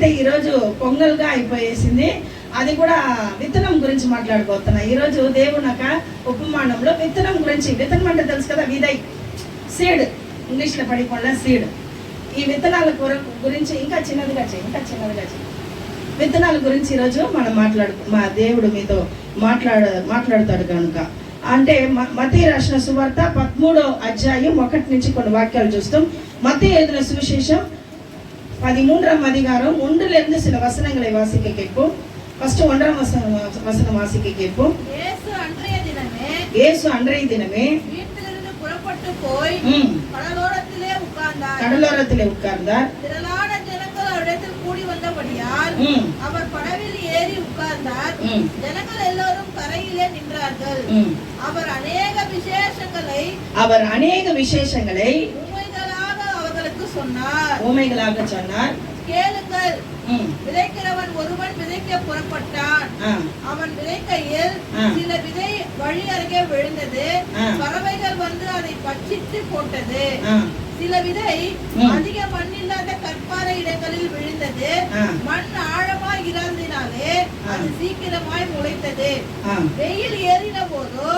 ఈరోజు పొంగల్గా అయిపోయేసింది. అది కూడా విత్తనం గురించి మాట్లాడుకోతున్నా. ఈరోజు దేవునక ఉపమానంలో విత్తనం గురించి. విత్తనం అంటే తెలుసు కదా, విదై, సీడ్. ఇంగ్లీష్లో పడిపోయిన సీడ్. ఈ విత్తనాల గురించి ఇంకా చిన్నదిగా చేయి. విత్తనాల గురించి ఈరోజు మనం మా దేవుడు మీతో మాట్లాడతాడు కనుక. అంటే మత్తయి రాసిన సువార్త 13వ అధ్యాయం 1 నుంచి కొన్ని వాక్యాలు చూస్తాం. மத்தேயு எழுதின சுவிசேஷம் 13ஆம் அதிகாரம் 1லிருந்து சில வசனங்களை வாசிக்க கேட்போம். ஃபர்ஸ்ட் 1ஆம் வசனம் வாசிக்க கேட்போம். இயேசு அன்றைய தினமே வீட்டிலிருந்து புறப்பட்டு போய் கடலோரத்திலே உட்கார்ந்தார். திரளான ஜனங்கள் அவரிடத்தில் கூடி வந்தபடியால் அவர் படவில் ஏறி உட்கார்ந்தார். ஜனங்கள் எல்லோரும் கரையிலே நின்றார்கள். அவர் அநேக விசேஷங்களை ஊமைகளாக சொன்னார். கேளுங்கள், விதைக்கிறவன் ஒருவன் விதைக்க புறப்பட்டான். அவன் விதைக்கையில் சில விதை வழி அருகே விழுந்தது. பறவைகள் வந்து அதை பட்சித்து போட்டது. சில விதை அதிக மண்ணில்லாத கற்பாறை இடங்களில் விழுந்தது. மண் ஆழமாய் இறந்தினாலே அது சீக்கிரமாய் முளைத்தது. வெயில் ஏறின போதோ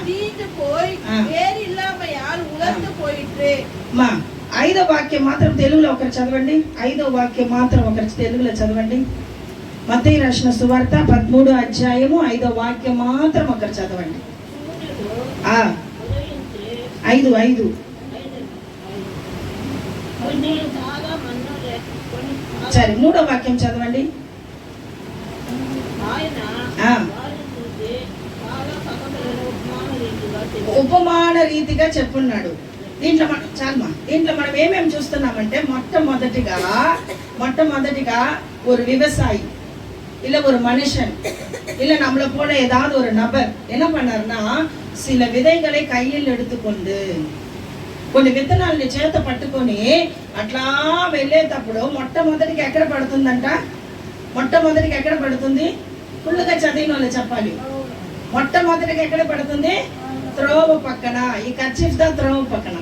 தீந்து போய் வேறு இல்லாமையால் உலர்ந்து போயிற்று. 5వ వాక్యం మాత్రం తెలుగులో ఒకరు చదవండి. 5వ వాక్యం మాత్రం ఒకరు తెలుగులో చదవండి. మత్తయి రాసిన సువార్త 13వ అధ్యాయము 5వ వాక్యం మాత్రం ఒకరు చదవండి. 5 సరే, 3వ వాక్యం చదవండి. ఉపమాన రీతిగా చెప్పున్నాడు. దీంట్లో మనం ఏమేమి చూస్తున్నామంటే మొట్టమొదటిగా ஒரு விவசாயி இல்ல ஒரு மனுஷன் இல்ல நம்மள போல ஏதாவது ஒரு நபர் என்ன பண்ணாருன்னா, சில விதைகளை கையில் எடுத்துக்கொண்டு కొన్ని విత్తనాలని చేత పట్టుకొని అట్లా వెళ్ళేటప్పుడు మొట్టమొదటికి ఎక్కడ పడుతుంది? ఫుల్గా చదివిన వాళ్ళు చెప్పాలి. మొట్టమొదటికి ఎక్కడ పడుతుంది? త్రోవ పక్కన. ఈ కర్చీఫ్ దా త్రోవ పక్కన.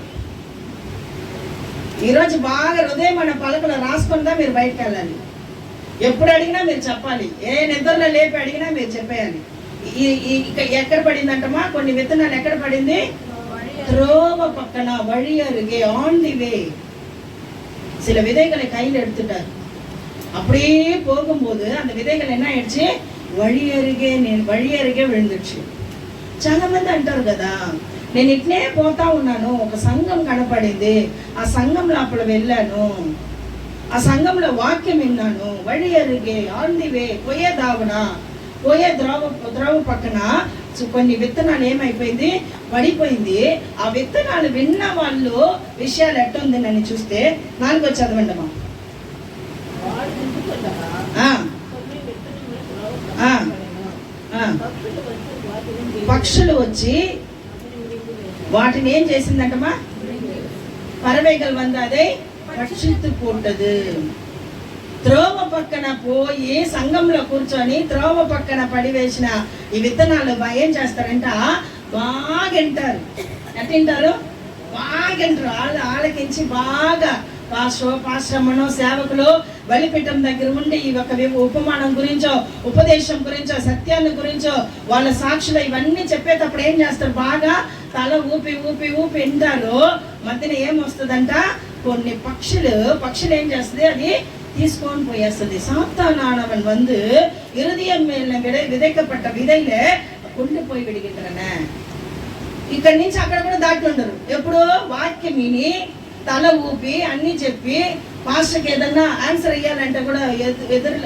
ఈరోజు బాగా హృదయం మన పలకలు రాసుకుందా మీరు బయటకు వెళ్ళాలి. ఎప్పుడు అడిగినా మీరు చెప్పాలి. ఏ నిద్రలో లేపి అడిగినా మీరు చెప్పేయాలి. ఎక్కడ పడిందంటమా? కొన్ని విత్తనాలు ఎక్కడ పడింది? త్రోవ పక్కన, వழி அருகே, ஆன் தி வே. சில விதைகளை கையில் எடுத்துட்டார். அப்படியே போகும்போது அந்த விதைகள் என்ன ஆயிடுச்சு? వழி అరుగే విழுந்துச்சு. చాలా మంది అంటారు కదా, నేను ఇట్నే పోతా ఉన్నాను, ఒక సంఘం కనపడింది, ఆ సంఘం లోపల వెళ్ళాను, ఆ సంఘంలో వాక్యం విన్నాను, వழி అరుగే, ఆన్ ది వే, పోయే ద్రోవ పక్కన కొన్ని విత్తనాలు ఏమైపోయింది? పడిపోయింది. ఆ విత్తనాలు విన్న వాళ్ళు విషయాలు ఎట్టుంది అని చూస్తే 4వ చదవండి అమ్మా. పక్షులు వచ్చి వాటిని ఏం చేసిందంటమా? పறவைகள் வந்து அதை பட்சித்து போட்டது. త్రోవ పక్కన పోయి సంఘంలో కూర్చొని త్రోవ పక్కన పడివేసిన ఈ విత్తనాలు ఏం చేస్తారంట? బాగింటారు. ఎట్టింటారు? బాగింటారు. ఆలకించి బాగా పాశ్రమణం సేవకులు బలిపీఠం దగ్గర ఉండి ఈ ఒక ఉపమానం గురించో, ఉపదేశం గురించో, సత్యాన్ని గురించో, వాళ్ళ సాక్షులు ఇవన్నీ చెప్పేటప్పుడు ఏం చేస్తారు? బాగా తల ఊపి వింటారు. మధ్యన ఏమొస్తుందంట? కొన్ని పక్షులు ఏం చేస్తుంది? అది తీసుకొని పోయేస్తుంది. சாத்தானவன் வந்து இருதயம் மேல விதைக்கப்பட்ட விதையில கொண்டு போய் விடுகின்றன. ఇక్కడి నుంచి అక్కడ కూడా దాటి ఉండరు. ఎప్పుడు వాక్యం విని తల ఊపి అన్ని చెప్పి పాస్టర్కి ఏదన్నా ఆన్సర్ ఇయ్యాలంటే కూడా ఎదురు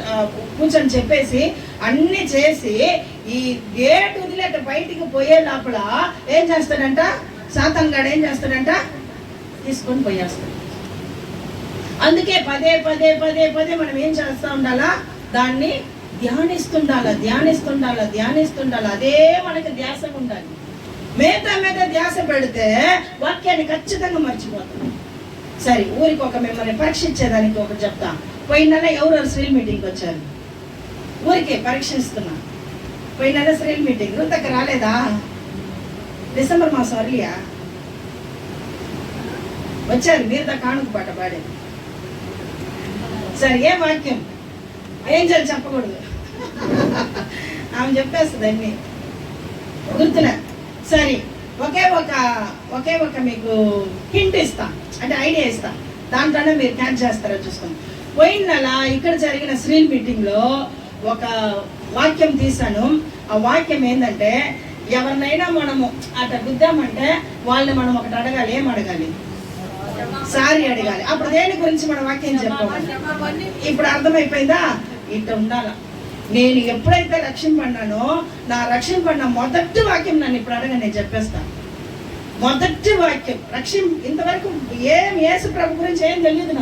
కూర్చొని చెప్పేసి అన్ని చేసి ఈ గేట్ వదిలేట బయటికి పోయే లోపల ఏం చేస్తాడంట? సాతానుగాడు ఏం చేస్తాడంట? తీసుకొని పోయేస్తాడు. అందుకే పదే మనం ఏం చేస్తూ ఉండాలా? దాన్ని ధ్యానిస్తుండాలా. అదే మనకి ధ్యాస ఉండాలి. మీద ధ్యాస పెడితే వాక్యాన్ని ఖచ్చితంగా మర్చిపోతాం. సరే, ఊరికి ఒక మిమ్మల్ని పరీక్షించేదానికి ఒకటి చెప్తా. పోయిన నెల ఎవరు శ్రీల్ మీటింగ్కి వచ్చారు? ఊరికే పరీక్షిస్తున్నా. పోయిన నెల శ్రీల్ మీటింగ్ దగ్గర రాలేదా? డిసెంబర్ మాసం అర్లియా వచ్చారు. మీరు దా కానుక పాట పాడేది. సరే, ఏ వాక్యం ఏం చేయాలి చెప్పకూడదు. ఆమె చెప్పేస్తుంది అన్ని గుర్తులే. సరే, ఒకే ఒక మీకు హింట్ ఇస్తా, అంటే ఐడియా ఇస్తా, దాంట్లోనే మీరు క్యాచ్ చేస్తారో చూసుకోండి. పోయిన నెల ఇక్కడ జరిగిన స్త్రీల మీటింగ్లో ఒక వాక్యం తీసాను. ఆ వాక్యం ఏంటంటే, ఎవరినైనా మనము అట్ట గుద్దామంటే వాళ్ళని మనం ఒకటి అడగాలి. ఏం అడగాలి? సారీ అడగాలి. అప్పుడు దేని గురించి మన వాక్యం చెప్పాలి? ఇప్పుడు అర్థమైపోయిందా? ఇట్ట ఉండాల. నేను ఎప్పుడైతే రక్షింపడినానో, నా రక్షింపడిన మొదటి వాక్యం నన్ను ఇప్పుడు అడగ, నేను చెప్పేస్తాను. మొదటి వాక్యం ఇంతవరకు యేసు ప్రభు గురించి ఏం తెలియదు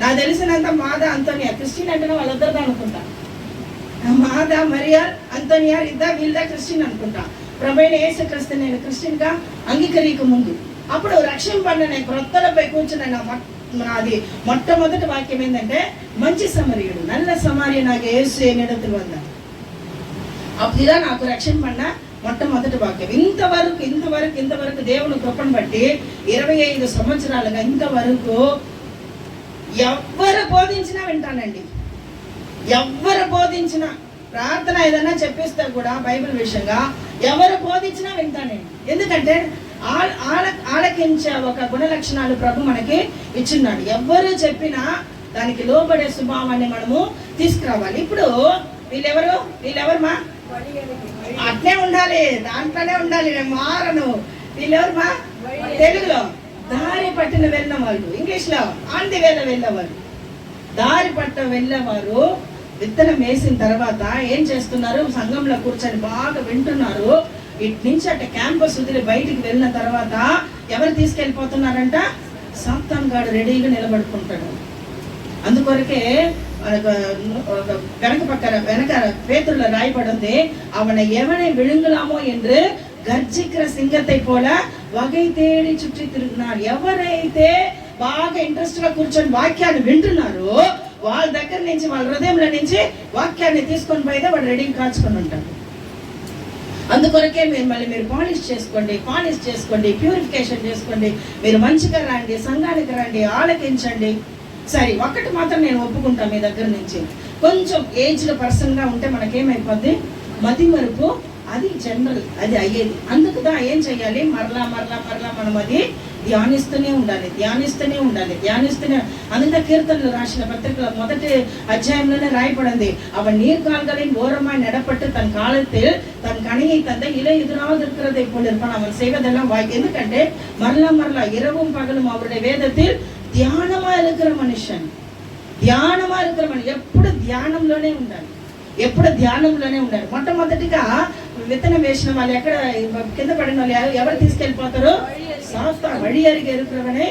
నాకు తెలిసినంత మాదా అంతోనియా, క్రిస్టియన్ అంటేనే వాళ్ళిద్దరిదా అనుకుంటా. మాదా మరియా అంతోనియా ఇద్దరు వీళ్ళదా క్రిస్టియన్ అనుకుంటా. ప్రభువైన యేసు క్రీస్తు నేను క్రిస్టియన్ గా అంగీకరిక ముందు, అప్పుడు రక్షింపడిన నేను క్రొత్తలపై కూర్చున్న నాది మొట్టమొదటి వాక్యం ఏంటంటే, మంచి సమరయుడు నల్ల సమార్య నాకు యేసు ఏనిడతులు వంద. అప్పుడుగా నాకు రక్షింపడిన మొట్టమొదటి వాక్యం. ఇంతవరకు దేవుని కృపను బట్టి 25 సంవత్సరాలుగా ఇంతవరకు ఎవ్వరు బోధించినా వింటానండి. ఎవ్వరు బోధించినా, ప్రార్థన ఏదైనా చెప్పిస్తే కూడా బైబిల్ విషయంగా ఎవరు బోధించినా వింటానండి. ఎందుకంటే ఆలకించే ఒక గుణలక్షణాలు ప్రభు మనకి ఇచ్చిన్నాడు. ఎవ్వరు చెప్పినా దానికి లోబడే స్వభావాన్ని మనము తీసుకురావాలి. ఇప్పుడు వీళ్ళెవరు మా అట్నే ఉండాలి, దాంట్లోనే ఉండాలి, నేను మారను. వీళ్ళెవరు మా తెలుగులో దారి పట్టిన వెళ్ళిన వాళ్ళు, ఇంగ్లీష్ లో ఆన్ ది వేలో వెళ్ళేవారు. దారి పట్ట వెళ్ళేవారు విత్తనం వేసిన తర్వాత ఏం చేస్తున్నారు? సంఘంలో కూర్చొని బాగా వింటున్నారు. ఇటు నుంచి అట్ట క్యాంపస్ వదిలి బయటికి వెళ్ళిన తర్వాత ఎవరు తీసుకెళ్ళిపోతున్నారంట? సాతాన్ గాడు రెడీగా నిలబడుకుంటాడు. అందుకొరకే వెనక పేతురులో రాయబడింది, அவனை எவனை விழுங்கலாமோ என்று గర్జిక్ర సింగத்தை పోల వగై తేడి చుట్టి తిరుగుతున్నారు. ఎవరైతే బాగా ఇంట్రెస్ట్ గా కూర్చొని వాక్యాన్ని వింటున్నారో వాళ్ళ దగ్గర నుంచి, వాళ్ళ హృదయంలో నుంచి వాక్యాన్ని తీసుకొని పోయితే వాడు రెడీ కాల్చుకొని ఉంటాడు. అందుకొరకే మీరు పాలిష్ చేసుకోండి, ప్యూరిఫికేషన్ చేసుకోండి. మీరు మంచిగా రండి, సంఘానికి రండి, ఆలకించండి. సరే, ఒకటి మాత్రం నేను ఒప్పుకుంటా, మీ దగ్గర నుంచి కొంచెం ఏజ్డ్ పర్సన్గా ఉంటే మనకేమైపోద్ది? మతి మరుపు, అది జనరల్, అది అయ్యేది. అందుకుదా ఏం చెయ్యాలి? మరలా మనం అది ధ్యానిస్తూనే ఉండాలి. అందుకే కీర్తనలు రాసిన పత్రికలో మొదటి అధ్యాయంలోనే రాయబడింది, அவன் நீர்கால்களின் ஓரமாய் நடப்பட்டு தன் காலத்தில் தன் கணையை தந்த இலை எதிராதிருக்கிறதை போல் இருப்பான். அவன் செய்வதெல்லாம் ఎందుకంటే మరలా இரவும் పగலும் அவருடைய వేదத்தில் ధ్యానమా இருக்கிற మనిషి ఎప్పుడు ధ్యానంలోనే ఉండాలి. మొట్టమొదటిగా విత్తనం వేసిన వాళ్ళు ఎక్కడ కింద పడిన వాళ్ళు ఎవరు తీసుకెళ్ళిపోతారు? வழி அருகே இருக்கிறவனை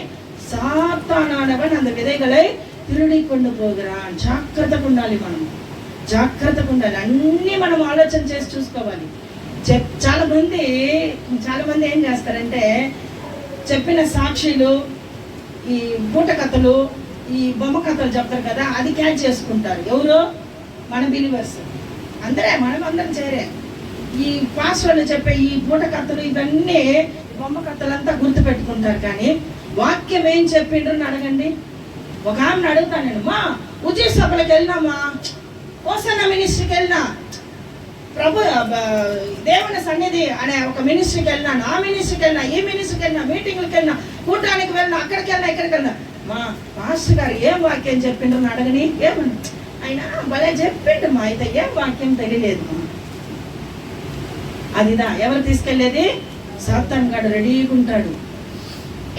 சாத்தானவன் அந்த விதைகளை திருடி கொண்டு போகிறான். జాగ్రత్తగా ఉండాలి. అన్ని మనం ఆలోచన చేసి చూసుకోవాలి. చాలా మంది ఏం చేస్తారంటే, చెప్పిన సాక్షులు, ఈ పూట కథలు, ఈ బొమ్మ కథలు చెప్తారు కదా, అది క్యాచ్ చేసుకుంటారు. ఎవరు? మన బిలీవర్స్ మనమందరం చేరే. ఈ పాస్వర్డ్లు చెప్పే ఈ పూట కథలు, ఇవన్నీ బొమ్మ కథలంతా గుర్తు పెట్టుకుంటారు. కానీ వాక్యం ఏం చెప్పిండ్రు అని అడగండి. ఒక ఆమెను అడుగుతాను నేను, మా ఉచిత సభలకు వెళ్ళినామా, ఓసన్న మినిస్ట్రీకి వెళ్ళినా, ప్రభు దేవుని సన్నిధి అనే ఒక మినిస్ట్రీకి వెళ్ళినాను, ఆ మినిస్ట్రీకి వెళ్ళినా, ఈ మినిస్ట్రీకి వెళ్ళినా, మీటింగ్లకు వెళ్ళినా, కూటానికి వెళ్ళినా, అక్కడికి వెళ్ళినా, మా పాస్టర్ గారు ఏం వాక్యం చెప్పిండ్రు అని అడగని. ఏమన్నా ఆయన భలే చెప్పిండు మా, అయితే ఏం వాక్యం తెలియలేదు మా. అదిదా ఎవరు తీసుకెళ్లేది? సాతాన్ గాడు రెడీగా ఉంటాడు.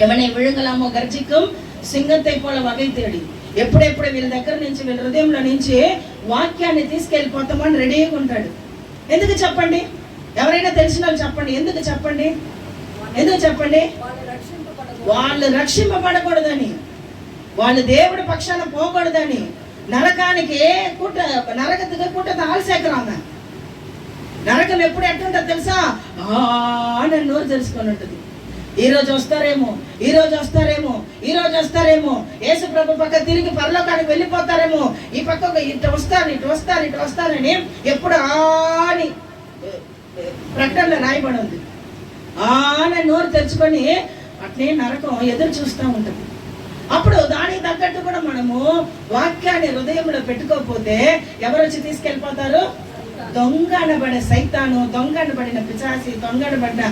ఎవరిని విழுங்கலாமோ గర్జిக்கும் సింగத்தை పోల వగై తేడి. ఎప్పుడెప్పుడు వీళ్ళ దగ్గర నుంచి, వీళ్ళ హృదయంలో నుంచి వాక్యాన్ని తీసుకెళ్ళిపోతామని రెడీగా ఉంటాడు. ఎందుకు చెప్పండి? ఎవరైనా తెలిసిన వాళ్ళు చెప్పండి. ఎందుకు చెప్పండి? వాళ్ళు రక్షింపబడకూడదని, వాళ్ళు దేవుడి పక్షాన పోకూడదని, నరకానికి నరకతిగా కూట ఆల్సేకరామె. నరకం ఎప్పుడు ఎట్టుంటుంది తెలుసా? నన్ను నోరు తెలుసుకొని ఉంటుంది. ఈ రోజు వస్తారేమో, యేసు ప్రభు పక్క తిరిగి పరలోకానికి వెళ్ళిపోతారేమో, ఈ పక్క ఇటు వస్తారని ఎప్పుడు అని ప్రకటనలో రాయబడి ఉంది. నోరు తెచ్చుకొని అట్నే నరకం ఎదురు చూస్తూ ఉంటుంది. అప్పుడు దానికి తగ్గట్టు కూడా మనము వాక్యాన్ని హృదయంలో పెట్టుకోకపోతే ఎవరు వచ్చి తీసుకెళ్ళిపోతారు? దొంగ అనబడే సైతాను, దొంగ అనబడిన పిశాచి, దొంగ అనబడిన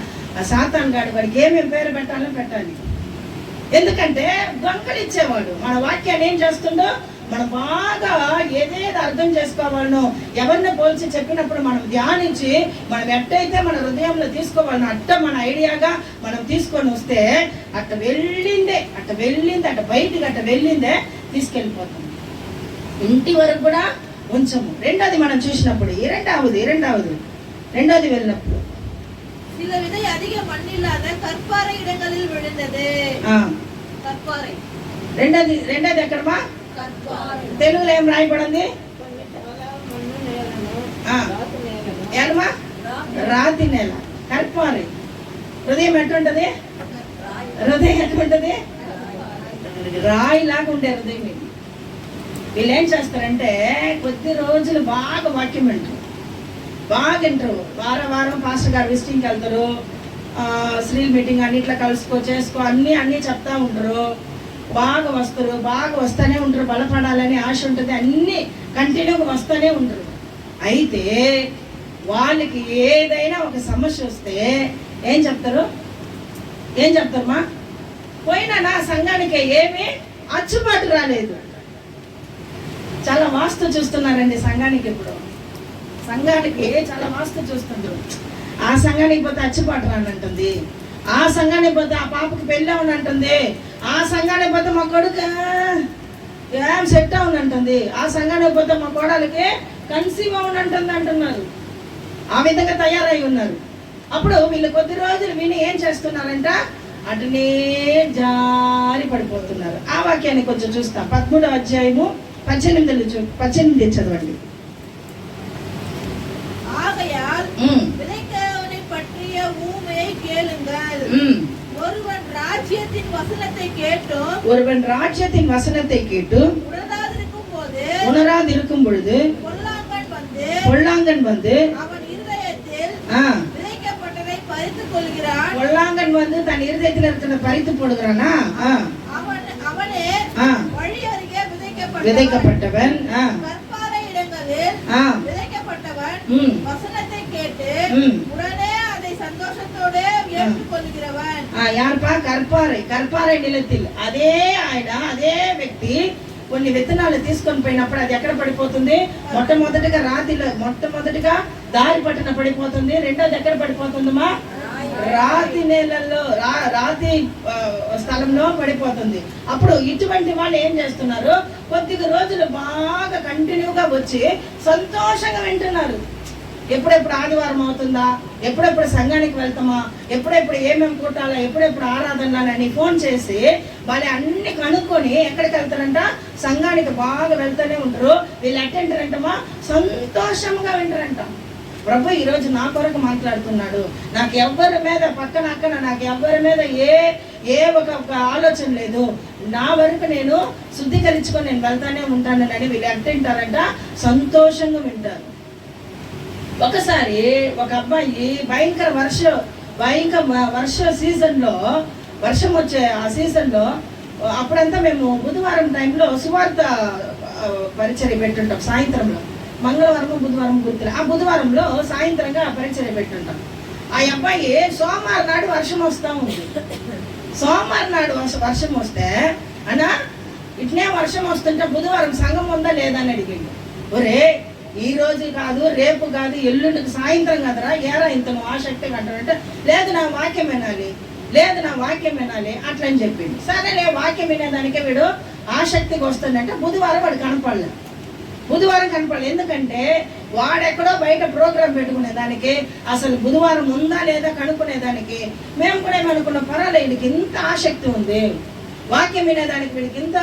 సాతాన్ గాడు, వాడికి ఏమేమి పేరు పెట్టాలో పెట్టాలి. ఎందుకంటే దొంగలు ఇచ్చేవాడు. మన వాక్యాన్ని ఏం చేస్తుండో మనం బాగా ఏదేది అర్థం చేసుకోవాలనో, ఎవరిని పోల్చి చెప్పినప్పుడు మనం ధ్యానించి మనం ఎట్టయితే మన హృదయంలో తీసుకోవాలనో అట్ట మన ఐడియాగా మనం తీసుకొని వస్తే అట్ట వెళ్ళిందే బయటికి అట్ట వెళ్ళిందే తీసుకెళ్ళిపోతాం. ఇంటి వరకు కూడా ఉంచము. రెండోది మనం చూసినప్పుడు రెండోది వెళ్ళినప్పుడు சில விதை அதிக மண்ணில்லாத கற்பாறை இடங்களில் விழுந்தது. கற்பாறை రెండోది ఎక్కడమా? తెలుగులో ఏం రాయబడింది? ఏమా? రాతి నేల, కర్పారి. హృదయం ఎట్లుంటది? రాయిలాగా ఉండే హృదయం ఇది. వీళ్ళు ఏం చేస్తారంటే కొద్ది రోజులు బాగా వాక్యం వింటారు, వారం పాస్టర్ గారు విజిటింగ్కి వెళ్తారు, స్త్రీల్ మీటింగ్ అన్నిట్లో కలుసుకో చేసుకో అన్నీ చెప్తా ఉంటారు, బాగా వస్తూనే ఉంటారు, బలపడాలని ఆశ ఉంటుంది, అన్నీ కంటిన్యూగా వస్తూనే ఉంటారు. అయితే వాళ్ళకి ఏదైనా ఒక సమస్య వస్తే ఏం చెప్తారమ్మా? పోయినా నా సంఘానికి ఏమీ అచ్చుబాటు రాలేదు. చాలా వాస్తు చూస్తున్నారండి సంఘానికి. ఇప్పుడు సంఘానికి చాలా వాస్తు చూస్తున్నారు. ఆ సంఘానికి పోతే అచ్చుబాటు రానంటుంది, ఆ సంఘానికి పోతే ఆ పాపకి పెళ్ళి అవునంటుంది, ఆ సంఘానికి పోతే మా కొడుకు ఏం సెట్ అవునంటుంది, ఆ సంఘానికి పోతే మా కోడలికి కన్సీవ్ అవునంటుంది అంటున్నారు. ఆ విధంగా తయారై ఉన్నారు. అప్పుడు వీళ్ళు కొద్ది రోజులు విని ఏం చేస్తున్నారంట? అటునే జారి పడిపోతున్నారు. ఆ వాక్యాన్ని కొంచెం చూస్తాం. 13వ అధ్యాయము 18 చదవండి. ஆகையால் விதைக்கிறவனை பற்றிய ஊமையை கேளுங்கள். ஒருவன் ராஜ்யத்தின் வசனத்தை கேட்டு உணராதிருக்கும் பொழுது பொல்லாங்கன் வந்து அவன் இருதயத்தில் விதைக்கப்பட்டதை பறித்துக் கொள்கிறான். பொல்லாங்கன் வந்து தன் இருதயத்தில் இருக்கிறத பறித்து போடுகிறானா? அவனே வழி அருகே விதைக்கப்பட்டவன். கற்பாறை இடங்களில் விதைக்கப்பட்டவன் வசனத்தை கேட்டு உடனே அதை சந்தோஷத்தோட ஏற்றுக்கொள்கிறவன். யாருப்பா? కర్పారై నిలத்தில் అదే ఆయన, అదే వ్యక్తి కొన్ని విత్తనాలు తీసుకొని పోయినప్పుడు అది ఎక్కడ పడిపోతుంది? మొట్టమొదటిగా దారి పట్టున పడిపోతుంది. రెండోది ఎక్కడ పడిపోతుందమ్మా? రాతి నేలల్లో, రాతి స్థలంలో పడిపోతుంది. అప్పుడు ఇటువంటి వాళ్ళు ఏం చేస్తున్నారు? కొద్దిగా రోజులు బాగా కంటిన్యూగా వచ్చి సంతోషంగా వింటున్నారు. ఎప్పుడెప్పుడు ఆదివారం అవుతుందా, ఎప్పుడెప్పుడు సంఘానికి వెళ్తామా, ఎప్పుడెప్పుడు ఏమేమి కూటాలా, ఎప్పుడెప్పుడు ఆరాధనలని ఫోన్ చేసి వాళ్ళు అన్ని కనుక్కొని ఎక్కడికి వెళ్తారంట? సంఘానికి బాగా వెళ్తూనే ఉంటారు. వీళ్ళు అటెండర్ అంటమా సంతోషంగా వింటారంట. ప్రభు ఈరోజు నా కొరకు మాట్లాడుతున్నాడు, నాకు ఎవ్వరి మీద పక్కన నాకు ఎవ్వరి మీద ఏ ఒక ఆలోచన లేదు, నా వరకు నేను శుద్ధీకరించుకొని నేను వెళ్తానే ఉంటాను అని వీళ్ళు అటెంటారంట, సంతోషంగా వింటారు. ఒకసారి ఒక అబ్బాయి భయంకర వర్ష సీజన్లో, వర్షం వచ్చే ఆ సీజన్లో, అప్పుడంతా మేము బుధవారం టైంలో సువార్త పరిచర్య పెట్టుంటాం. సాయంత్రంలో మంగళవారం బుధవారం గుర్తులే, ఆ బుధవారంలో సాయంత్రంగా పరిచర్య పెట్టుంటాం. ఆ అబ్బాయి సోమవారం నాడు వర్షం వస్తూ ఉంది. సోమవారం నాడు వర్షం వస్తే అన్నా ఇట్నే వర్షం వస్తుంటే బుధవారం సంఘం ఉందా లేదా అని అడిగిండు. ఒరే ఈ రోజు కాదు, రేపు కాదు, ఎల్లుండికి సాయంత్రం కదరా, ఏరా ఇంత నువ్వు ఆసక్తిగా అంటాడంటే, లేదు నా వాక్యం వినాలి అట్లా అని చెప్పింది. సరేలే వాక్యం వినేదానికే వీడు ఆసక్తిగా వస్తుందంటే బుధవారం వాడు కనపడలేదు. ఎందుకంటే వాడెక్కడో బయట ప్రోగ్రాం పెట్టుకునేదానికి, అసలు బుధవారం ఉందా లేదా కనుక్కునేదానికి మేము కూడా ఏమనుకున్నాం, పర్వాలేదు వీడికి ఇంత ఆసక్తి ఉంది, వాక్యం వినేదానికి వీడికి ఇంత,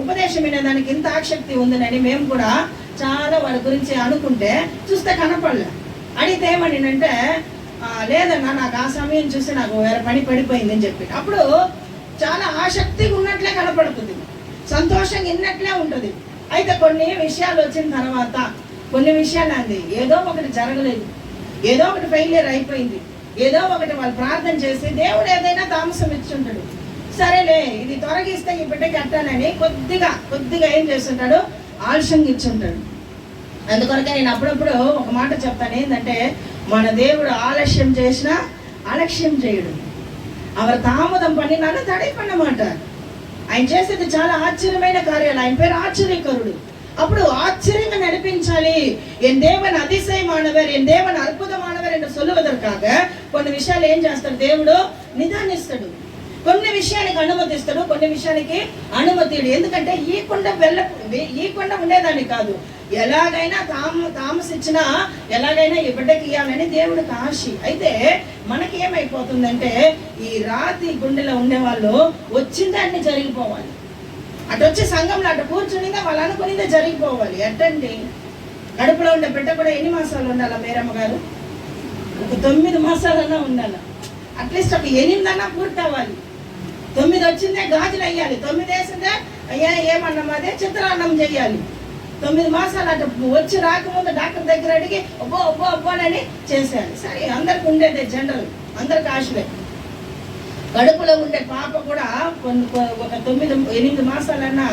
ఉపదేశం వినేదానికి ఇంత ఆసక్తి ఉందని మేము కూడా చాలా వాడి గురించి అనుకుంటే చూస్తే కనపడలే. అడిగితే ఏమనిందంటే, లేదన్నా నాకు ఆ సమయం చూసి నాకు వేరే పని పడిపోయింది అని చెప్పి. అప్పుడు చాలా ఆసక్తిగా ఉన్నట్లే కనపడుతుంది, సంతోషంగా విన్నట్లే ఉంటుంది. అయితే కొన్ని విషయాలు వచ్చిన తర్వాత, కొన్ని విషయాలు అంది ఏదో ఒకటి జరగలేదు, ఏదో ఒకటి ఫెయిలియర్ అయిపోయింది, ఏదో ఒకటి వాళ్ళు ప్రార్థన చేసి దేవుడు ఏదైనా తామసం ఇచ్చుంటాడు. సరేలే ఇది తొలగిస్తే ఈ బిడ్డకి అట్టానని కొద్దిగా ఏం చేస్తుంటాడు, ఆలస్యంగా ఇచ్చుంటాడు. అందుకొరకే నేను అప్పుడప్పుడు ఒక మాట చెప్తాను, ఏంటంటే మన దేవుడు ఆలస్యం చేసినా అలక్ష్యం చేయడు, அவர் தாமதம் பண்ணினாலும் தடை பண்ண மாட்டார். ఆయన చేసేది చాలా ఆశ్చర్యమైన కార్యాలు. ఆయన పేరు ఆశ్చర్యకరుడు. అప్పుడు ఆశ్చర్యంగా నడిపించాలి. ఎన్ దేవన్ அதிசயமானவர், ఎన్ దేవన్ అద్భుతமானவர் என்று சொல்லுவதற்காக కొన్ని విషయాలు ఏం చేస్తాడు దేవుడు, నిదానిస్తాడు. కొన్ని విషయానికి అనుమతిస్తాడు, కొన్ని విషయానికి అనుమతిడు. ఎందుకంటే ఈ కొండ ఉండేదాన్ని కాదు, ఎలాగైనా తామసిచ్చినా ఎలాగైనా ఈ బిడ్డకి ఇవ్వాలని దేవుడికి ఆశ. అయితే మనకి ఏమైపోతుందంటే ఈ రాతి గుండెలో ఉండేవాళ్ళు వచ్చిందే అన్ని జరిగిపోవాలి. అటు వచ్చి సంఘంలో అటు కూర్చునిందే వాళ్ళు అనుకునిందే జరిగిపోవాలి. ఎట్టండి, కడుపులో ఉండే బిడ్డ కూడా ఎన్ని మాసాలు ఉండాలా మేరమ్మ గారు? ఒక 9 మాసాలన్నా ఉండాలి. అట్లీస్ట్ ఒక 8 అన్నా పూర్తి అవ్వాలి. 9 వచ్చిందే గాజులు అయ్యాలి, 9 వేసిందే అయ్యా ఏమన్నాం అదే చిత్రాన్నం చెయ్యాలి. 9 మాసాలు అటు వచ్చి రాకముందు డాక్టర్ దగ్గర అడిగి ఒబ్బోనని చేసేయాలి. సరే, అందరికి ఉండేదే జనరల్, అందరికి ఆశలే. కడుపులో ఉండే పాప కూడా ఒక 9-8 మాసాలన్నా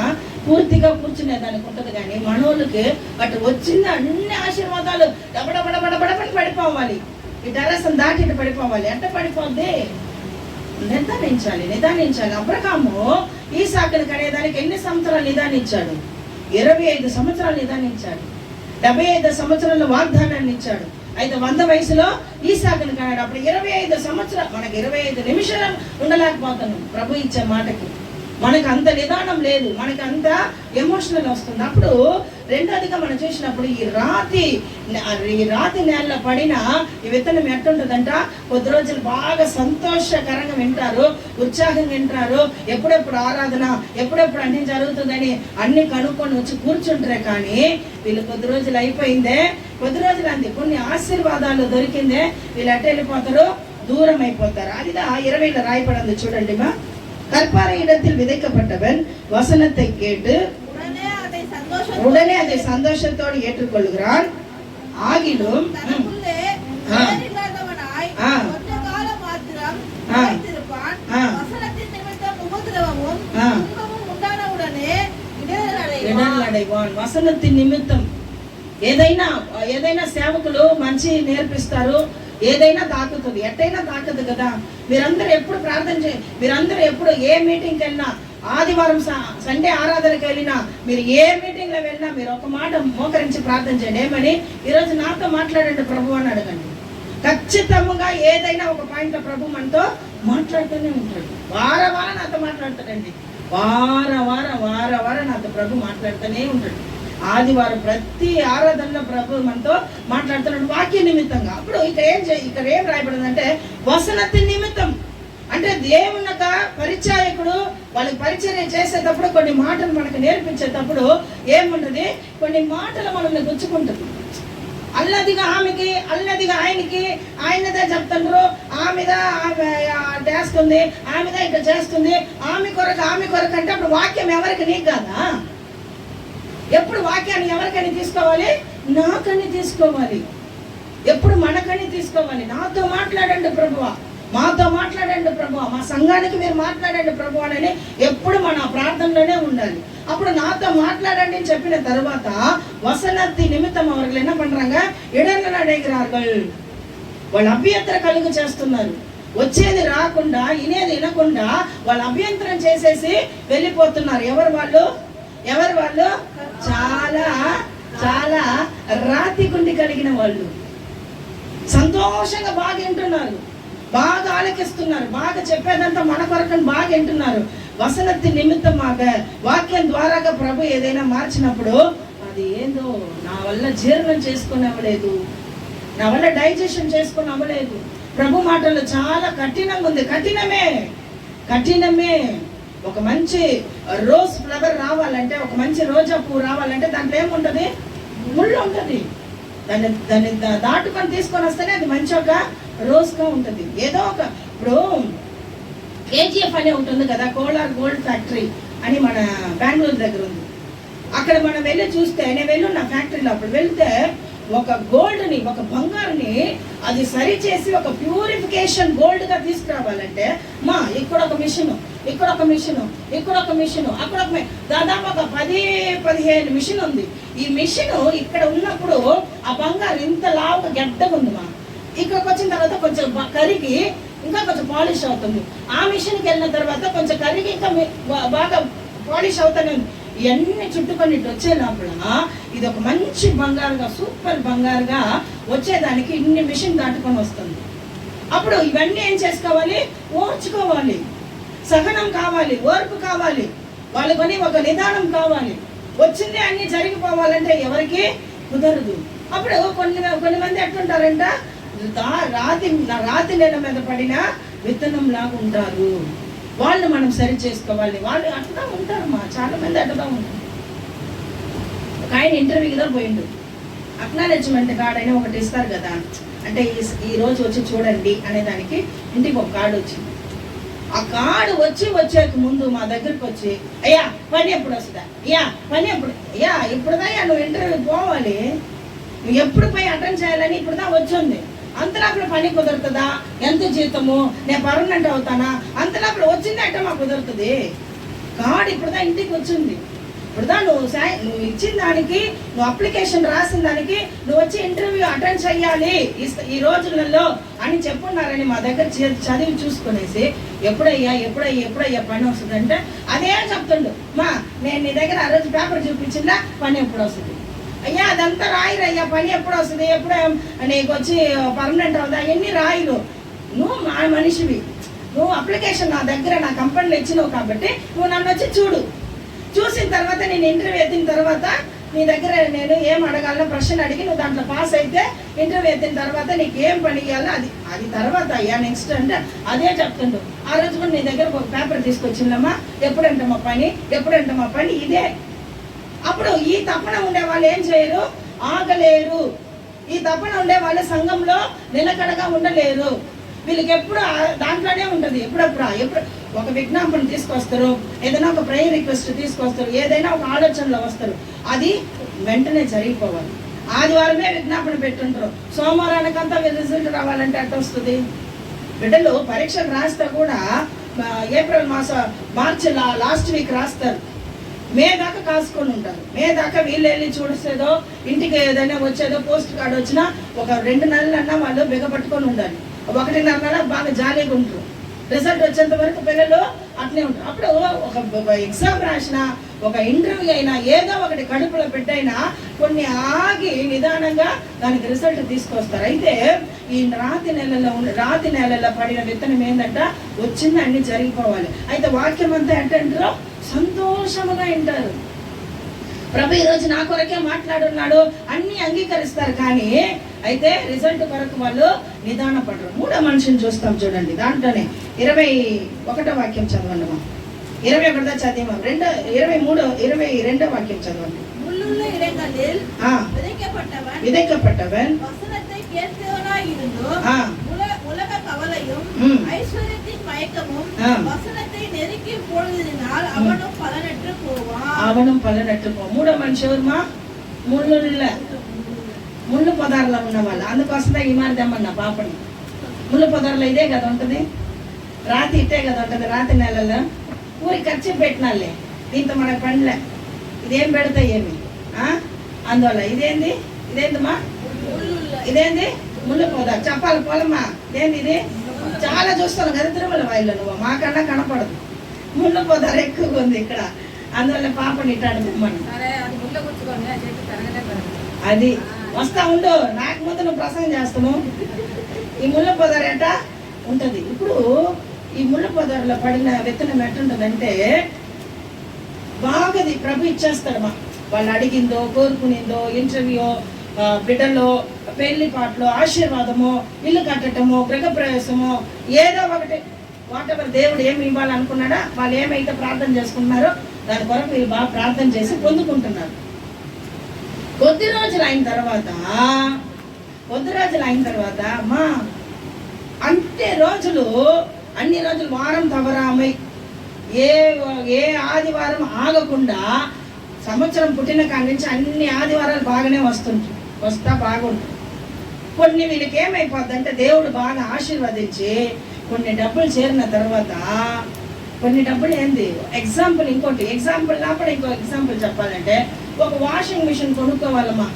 పూర్తిగా కూర్చునేదానికి ఉంటుంది. కానీ మనోళ్ళకి అటు వచ్చింది అన్ని ఆశీర్వాదాలు డబడబడబడబడపని పడిపోవాలి. ఈ టెర్రస్ని దాటి ఇటు పడిపోవాలి. ఎట్ట పడిపోద్ది? నిదానించాలి. అబ్రహాము ఈసాకుని కనేదానికి ఎన్ని సంవత్సరాలు నిదానించాడు? 25 సంవత్సరాలు నిదానించాడు. 75 సంవత్సరాల వాగ్దానాన్ని ఇచ్చాడు. అయితే 100 వయసులో ఈసాకుని కన్నాడు. అప్పుడు 25 సంవత్సరాలు, మనకి 25 నిమిషాలు ఉండలేకపోతున్నాం ప్రభు ఇచ్చే మాటకి. మనకు అంత నిదానం లేదు, మనకి అంత ఎమోషనల్ వస్తుంది. అప్పుడు రెండోదిగా మనం చూసినప్పుడు ఈ రాతి నేలలో పడిన ఈ విత్తనం ఎట్టుంటుందంట, కొద్ది రోజులు బాగా సంతోషకరంగా వింటారు, ఉత్సాహంగా వింటారు, ఎప్పుడెప్పుడు ఆరాధన, ఎప్పుడెప్పుడు అన్ని జరుగుతుందని అన్ని కనుక్కొని వచ్చి కూర్చుంటారే. కానీ వీళ్ళు కొద్ది రోజులు అయిపోయిందే, కొద్ది రోజులు అంది కొన్ని ఆశీర్వాదాలు దొరికిందే, వీళ్ళు ఎట్ట వెళ్ళిపోతారు, దూరం అయిపోతారు. అదిదా 20లో రాయపడింది చూడండి. கற்பார இடத்தில் விதைக்கப்பட்டவன் வசனத்தை கேட்டு உடனே அதை சந்தோஷத்தோடு ஏற்றுக்கொள்கிறான். ஆகிலும் இடரடைவான். వసనத்தின் నిమిత్తం ఏదైనా సేవకులు మంచి నేర్పిస్తారు, ఏదైనా తాకుతుంది, ఎట్టయినా తాకదు కదా. మీరందరూ ఎప్పుడు ప్రార్థన మీరందరూ ఎప్పుడు ఏ మీటింగ్కి వెళ్ళినా, ఆదివారం సండే ఆరాధనకి వెళ్ళినా, మీరు ఏ మీటింగ్లో వెళ్ళినా మీరు ఒక మాట మోకరించి ప్రార్థన చేయండి. ఏమని, ఈరోజు నాతో మాట్లాడండి ప్రభు అని అడగండి. ఖచ్చితంగా ఏదైనా ఒక పాయింట్లో ప్రభు మనతో మాట్లాడుతూనే ఉంటాడు. వారం నాతో మాట్లాడతాడండి. వారం నాతో ప్రభు మాట్లాడుతూనే ఉంటాడు. ఆదివారం ప్రతి ఆరాధనలో ప్రభు మనతో మాట్లాడుతున్నాడు వాక్య నిమిత్తంగా. అప్పుడు ఇక్కడ ఏం రాయబడిందంటే వసనతి నిమిత్తం. అంటే దేవుని యొక్క పరిచాయకుడు వాళ్ళకి పరిచర్య చేసేటప్పుడు కొన్ని మాటలు మనకు నేర్పించేటప్పుడు ఏముంటది, కొన్ని మాటలు మనల్ని గుచ్చుకుంటుంది. అల్లదిగా ఆమెకి, అల్లదిగా ఆయనకి, ఆయనదే చెప్తుండ్రు, ఆమెదా చేస్తుంది, ఆమెదా ఇట్లా చేస్తుంది, ఆమె కొరకు అంటే అప్పుడు వాక్యం ఎవరికి? నీకు కాదా? ఎప్పుడు వాక్యాన్ని ఎవరికని తీసుకోవాలి? నాకని తీసుకోవాలి. ఎప్పుడు మనకని తీసుకోవాలి. నాతో మాట్లాడండి ప్రభువా, మాతో మాట్లాడండి ప్రభువా, మా సంఘానికి మీరు మాట్లాడండి ప్రభువా అని ఎప్పుడు మన ప్రార్థనలోనే ఉండాలి. అప్పుడు నాతో మాట్లాడండి అని చెప్పిన తర్వాత వసనతి నిమిత్తం அவர்கள் என்ன பண்றாங்க, இடர்கள் அடைகிறார்கள். వాళ్ళు అభ్యంతర కలుగు చేస్తున్నారు. వచ్చేది రాకుండా, ఇనేది వినకుండా వాళ్ళు అభ్యంతరం చేసేసి వెళ్ళిపోతున్నారు. ఎవరు వాళ్ళు? చాలా రాతి గుండి కలిగిన వాళ్ళు. సంతోషంగా బాగా వింటున్నారు, బాగా ఆలకిస్తున్నారు, బాగా చెప్పేదంతా మన కొరకని బాగా వింటున్నారు. వసనతి నిమిత్తం వాక్యం ద్వారాగా ప్రభు ఏదైనా మార్చినప్పుడు అది ఏందో నా వల్ల జీర్ణం చేసుకుని అవ్వలేదు, నా వల్ల డైజెషన్ చేసుకుని అవ్వలేదు. ప్రభు మాటలు చాలా కఠినంగా ఉంది. కఠినమే. ఒక మంచి రోజ్ ఫ్లవర్ రావాలంటే, ఒక మంచి రోజా పువ్వు రావాలంటే దాంట్లో ఏముంటుంది? ముళ్ళు ఉంటుంది. దాన్ని దాటుకొని తీసుకొని వస్తేనే అది మంచి ఒక రోజ్గా ఉంటుంది. ఏదో ఒక ఇప్పుడు కేజీఎఫ్ అనే ఉంటుంది కదా, కోలార్ గోల్డ్ ఫ్యాక్టరీ అని మన బెంగళూరు దగ్గర ఉంది. అక్కడ మనం వెళ్ళి చూస్తే, నేను వెళ్ళి నా ఫ్యాక్టరీలో అప్పుడు వెళ్తే ఒక గోల్డ్ని, ఒక బంగారుని అది సరి చేసి ఒక ప్యూరిఫికేషన్ గోల్డ్గా తీసుకురావాలంటే ఇక్కడ ఒక మిషను, ఇక్కడ ఒక మిషను, ఇక్కడ ఒక మిషను, అక్కడ ఒక దాదాపు ఒక 10-15 మిషన్ ఉంది. ఈ మిషన్ ఇక్కడ ఉన్నప్పుడు ఆ బంగారు ఇంత లావుగా గడ్డగా ఉంది. ఇక్కడికి వచ్చిన తర్వాత కొంచెం కరిగి ఇంకా కొంచెం పాలిష్ అవుతుంది. ఆ మిషన్కి వెళ్ళిన తర్వాత కొంచెం కరిగి ఇంకా బాగా పాలిష్ అవుతానే ఉంది. ఇవన్నీ చుట్టుకొని వచ్చే లోపల ఇది ఒక మంచి బంగారుగా, సూపర్ బంగారుగా వచ్చేదానికి ఇన్ని మిషన్ దాటుకొని వస్తుంది. అప్పుడు ఇవన్నీ ఏం చేసుకోవాలి? ఓర్చుకోవాలి, సహనం కావాలి, ఓర్పు కావాలి, వాళ్ళకొని ఒక నిదానం కావాలి. వచ్చింది అన్ని జరిగిపోవాలంటే ఎవరికి కుదరదు. అప్పుడు కొన్ని మంది ఎట్లుంటారంట, రాతి నేల మీద పడిన విత్తనం లాగా ఉంటారు. వాళ్ళు మనం సరి చేసుకోవాలి. వాళ్ళు అట్లా ఉంటారు. చాలా మంది అట్లా ఉంటారు. ఒక ఆయన ఇంటర్వ్యూకి కూడా పోయిండు. అక్నాలెడ్జ్మెంట్ కార్డ్ అని ఒకటి ఇస్తారు కదా, అంటే ఈ రోజు వచ్చి చూడండి అనే దానికి ఇంటికి ఒక కార్డు వచ్చింది. ఆ కార్డు వచ్చేక ముందు మా దగ్గరకు వచ్చి, అయ్యా పని ఎప్పుడు వస్తుందా, అయ్యా పని ఎప్పుడు, అయ్యా ఇప్పుడుదా నువ్వు ఇంటర్వ్యూ పోవాలి, నువ్వు ఎప్పుడు పోయి అటెండ్ చేయాలని ఇప్పుడుదా వచ్చింది. అంతలోపల పని కుదురుతుందా, ఎంత జీతము, నేను పర్మనెంట్ అవుతానా, అంతలోపల వచ్చింది అంటే మాకు కుదురుతుంది. కార్డు ఇప్పుడుదా ఇంటికి వచ్చింది. ఇప్పుడుదా నువ్వు ఇచ్చిన దానికి, నువ్వు అప్లికేషన్ రాసిన దానికి నువ్వు వచ్చి ఇంటర్వ్యూ అటెండ్ చెయ్యాలి ఈ రోజులలో అని చెప్పున్నారని మా దగ్గర చదివి చూసుకునేసి ఎప్పుడయ్యా పని వస్తుందంటే అదే చెప్తుండు. నేను నీ దగ్గర ఆ రోజు పేపర్ చూపించిందా, పని ఎప్పుడు వస్తుంది, అయ్యా అదంతా రాయిరయ్యా, పని ఎప్పుడు వస్తుంది, ఎప్పుడు నీకు వచ్చి పర్మనెంట్ అవుదా, ఎన్ని రాయిలు, నువ్వు మా మనిషివి, నువ్వు అప్లికేషన్ నా దగ్గర నా కంపెనీలో ఇచ్చినావు కాబట్టి నువ్వు నన్ను వచ్చి చూసిన తర్వాత నేను ఇంటర్వ్యూ ఎత్తిన తర్వాత నీ దగ్గర నేను ఏం అడగాలో ప్రశ్న అడిగి నువ్వు దాంట్లో పాస్ అయితే ఇంటర్వ్యూ ఎత్తిన తర్వాత నీకు ఏం పని ఇవ్వాలో అది తర్వాత అయ్యా నెక్స్ట్ అంటే అదే చెప్తుండు. ఆ రోజు కూడా నీ దగ్గర ఒక పేపర్ తీసుకొచ్చిందమ్మా, ఎప్పుడంటే మా పని ఇదే. అప్పుడు ఈ తపన ఉండే వాళ్ళు ఏం చేయరు, ఆగలేరు. ఈ తపన ఉండే వాళ్ళు సంఘంలో నిలకడగా ఉండలేరు. వీళ్ళకి ఎప్పుడు దాంట్లోనే ఉంటుంది. ఎప్పుడు ఒక విజ్ఞాపన తీసుకొస్తారు, ఏదైనా ఒక ప్రేయర్ రిక్వెస్ట్ తీసుకొస్తారు, ఏదైనా ఒక ఆలోచనలో వస్తారు, అది వెంటనే జరిగిపోవాలి. ఆదివారమే విజ్ఞాపన పెట్టుంటారు, సోమవారానికంతా రిజల్ట్ రావాలంటే అట్ట వస్తుంది. బిడ్డలు పరీక్షలు రాస్తే కూడా ఏప్రిల్ మార్చి లాస్ట్ వీక్ రాస్తారు, మే దాకా కాసుకొని ఉంటారు. మే దాకా వీళ్ళు వెళ్ళి చూసేదో, ఇంటికి ఏదైనా వచ్చేదో, పోస్ట్ కార్డు వచ్చినా ఒక 2 నెలలన్నా వాళ్ళు బిగపట్టుకొని ఉండాలి. 1.5 నెల బాగా జాలీగా ఉంటారు. రిజల్ట్ వచ్చేంత వరకు పిల్లలు అట్నే ఉంటారు. అప్పుడు ఒక ఎగ్జామ్ రాసినా, ఒక ఇంటర్వ్యూ అయినా, ఏదో ఒకటి కడుపులో పెట్టైనా కొన్ని ఆగి నిదానంగా దానికి రిజల్ట్ తీసుకొస్తారు. అయితే ఈ రాతి నెలలో పడిన విత్తనం ఏంటంట, వచ్చింది అన్ని జరిగిపోవాలి. అయితే వాక్యం అంతా ఏంటంటారో సంతోషముగా వింటారు. ప్రభు ఈరోజు నా కొరకే మాట్లాడున్నాడు అన్ని అంగీకరిస్తారు, కానీ అయితే రిజల్ట్ కొరకు వాళ్ళు నిదాన పడరు. 3వ మనిషిని చూస్తాం చూడండి. దాంట్లోనే 21వ వాక్యం చదవండి. 21 చదివాం, 22వ వాక్యం చదవండి. விதைக்கப்பட்டவன் உலக கவலையும் ஐஸ்வர்யத்தின் மயக்கமும் வசனத்தை நெருக்கி போடுவதனால் அவனும் பலனற்று போவான். 3వ మనిషి ఎవరుమా? ముళ్ళు పొదారులో ఉన్న వాళ్ళు. అందుకోసమే ఈ మాట తెమ్మన్నా పాపని. ముళ్ళు పొదారులో ఇదే కదా ఉంటుంది, రాతి ఇట్టే కదా ఉంటుంది. రాతి నెలలో ఊరి ఖర్చు పెట్టినాలే, దీంతో మనకు పండ్లే, ఇదేం పెడతాయి ఏమి. అందువల్ల ఇదేందమ్మా, ఇదేంది ముళ్ళు పొదారు. చెప్పాలి పోలమ్మా, ఇదేంది ఇది? చాలా చూస్తాను కదా తిరుమల వాయిల్లో, నువ్వు మాకన్నా కనపడదు. ముళ్ళు పొదారు ఎక్కువగా ఉంది ఇక్కడ. అందువల్ల పాపని ఇట్టాడు తెమ్మని. అది వస్తా ఉండు, నాకు ముందు నువ్వు ప్రసంగం చేస్తాము. ఈ ముళ్ళ పొదరు ఎట ఉంటుంది. ఇప్పుడు ఈ ముళ్ళ పొదరులో పడిన విత్తనం ఎట్టుంటుందంటే బాగా ప్రభు ఇచ్చేస్తాడు. వాళ్ళు అడిగిందో, కోరుకునిందో, ఇంటర్వ్యూ, బిడ్డలో, పెళ్లి పాటలో, ఆశీర్వాదము, ఇల్లు కట్టడము, గృహప్రవేశము, ఏదో ఒకటి వాటెవర్ దేవుడు ఏమి ఇవ్వాలనుకున్నాడా, వాళ్ళు ఏమైతే ప్రార్థన చేసుకుంటున్నారో దాని కొరకు వీళ్ళు బాగా ప్రార్థన చేసి పొందుకుంటున్నారు. కొద్ది రోజులు అయిన తర్వాత అమ్మా అన్ని రోజులు వారం తవరామై ఏ ఆదివారం ఆగకుండా సంవత్సరం పుట్టిన కాడి నుంచి అన్ని ఆదివారాలు బాగానే వస్తుంటాయి. వస్తా బాగుంటుంది. కొన్ని వీళ్ళకి ఏమైపోద్ది అంటే దేవుడు బాగా ఆశీర్వదించి కొన్ని డబ్బులు చేరిన తర్వాత కొన్ని డబ్బులు ఏంది ఎగ్జాంపుల్, ఇంకోటి ఎగ్జాంపుల్ కాకుండా ఇంకో ఎగ్జాంపుల్ చెప్పాలంటే ఒక వాషింగ్ మిషన్ కొనుక్కోవాలమ్మా.